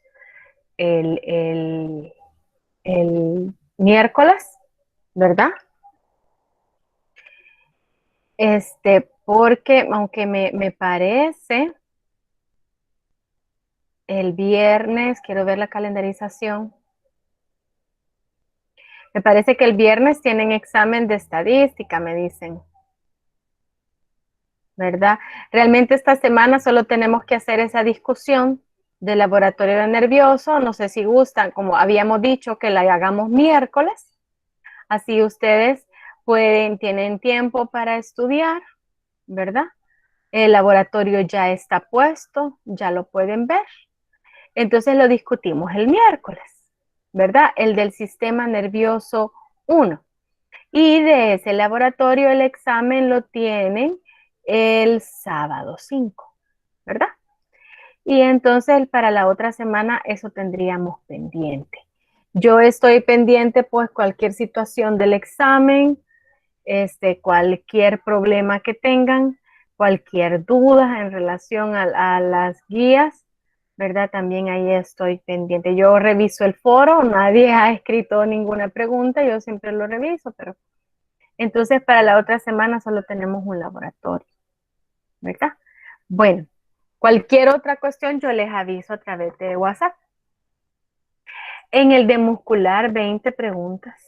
el miércoles, ¿verdad? Porque aunque me parece el viernes, quiero ver la calendarización. Me parece que el viernes tienen examen de estadística, me dicen. ¿Verdad? Realmente esta semana solo tenemos que hacer esa discusión del laboratorio nervioso. No sé si gustan, como habíamos dicho, que la hagamos miércoles. Así ustedes tienen tiempo para estudiar, ¿verdad? El laboratorio ya está puesto, ya lo pueden ver. Entonces lo discutimos el miércoles, ¿verdad? El del sistema nervioso 1. Y de ese laboratorio el examen lo tienen el sábado 5, ¿verdad? Y entonces para la otra semana eso tendríamos pendiente. Yo estoy pendiente pues cualquier situación del examen, cualquier problema que tengan, cualquier duda en relación a las guías, ¿verdad? También ahí estoy pendiente. Yo reviso el foro, nadie ha escrito ninguna pregunta, yo siempre lo reviso, pero entonces para la otra semana solo tenemos un laboratorio, ¿verdad? Bueno, cualquier otra cuestión yo les aviso a través de WhatsApp. En el de muscular, 20 preguntas.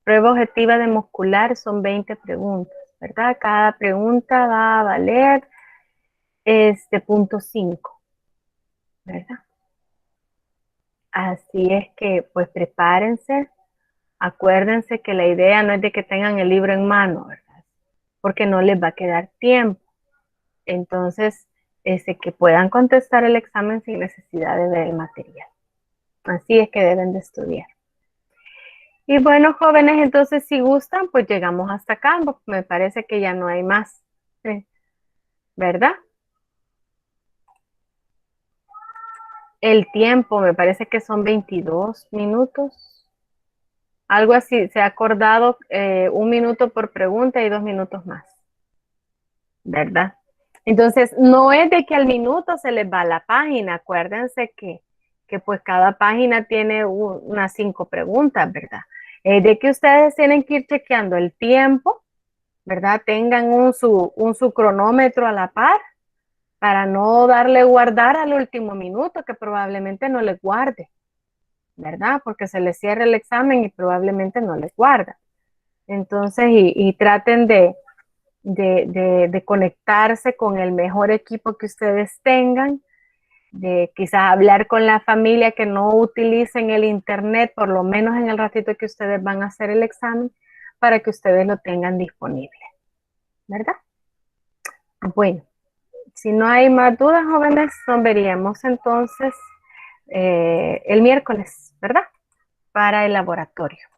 Prueba objetiva de muscular son 20 preguntas, ¿verdad? Cada pregunta va a valer punto 5, ¿verdad? Así es que, pues, prepárense. Acuérdense que la idea no es de que tengan el libro en mano, ¿verdad? Porque no les va a quedar tiempo. Entonces, que puedan contestar el examen sin necesidad de ver el material. Así es que deben de estudiar. Y bueno, jóvenes, entonces si gustan, pues llegamos hasta acá. Me parece que ya no hay más. ¿verdad? El tiempo, me parece que son 22 minutos. Algo así, se ha acordado 1 minuto por pregunta y 2 minutos más, ¿verdad? Entonces, no es de que al minuto se les va la página, acuérdense que pues cada página tiene unas 5 preguntas, ¿verdad? Es de que ustedes tienen que ir chequeando el tiempo, ¿verdad? Tengan un su cronómetro a la par para no darle guardar al último minuto, que probablemente no les guarde, ¿verdad? Porque se les cierra el examen y probablemente no les guarda. Entonces, y traten de conectarse con el mejor equipo que ustedes tengan, de quizás hablar con la familia que no utilicen el internet, por lo menos en el ratito que ustedes van a hacer el examen, para que ustedes lo tengan disponible, ¿verdad? Bueno, si no hay más dudas, jóvenes, nos veríamos entonces el miércoles, ¿verdad? Para el laboratorio.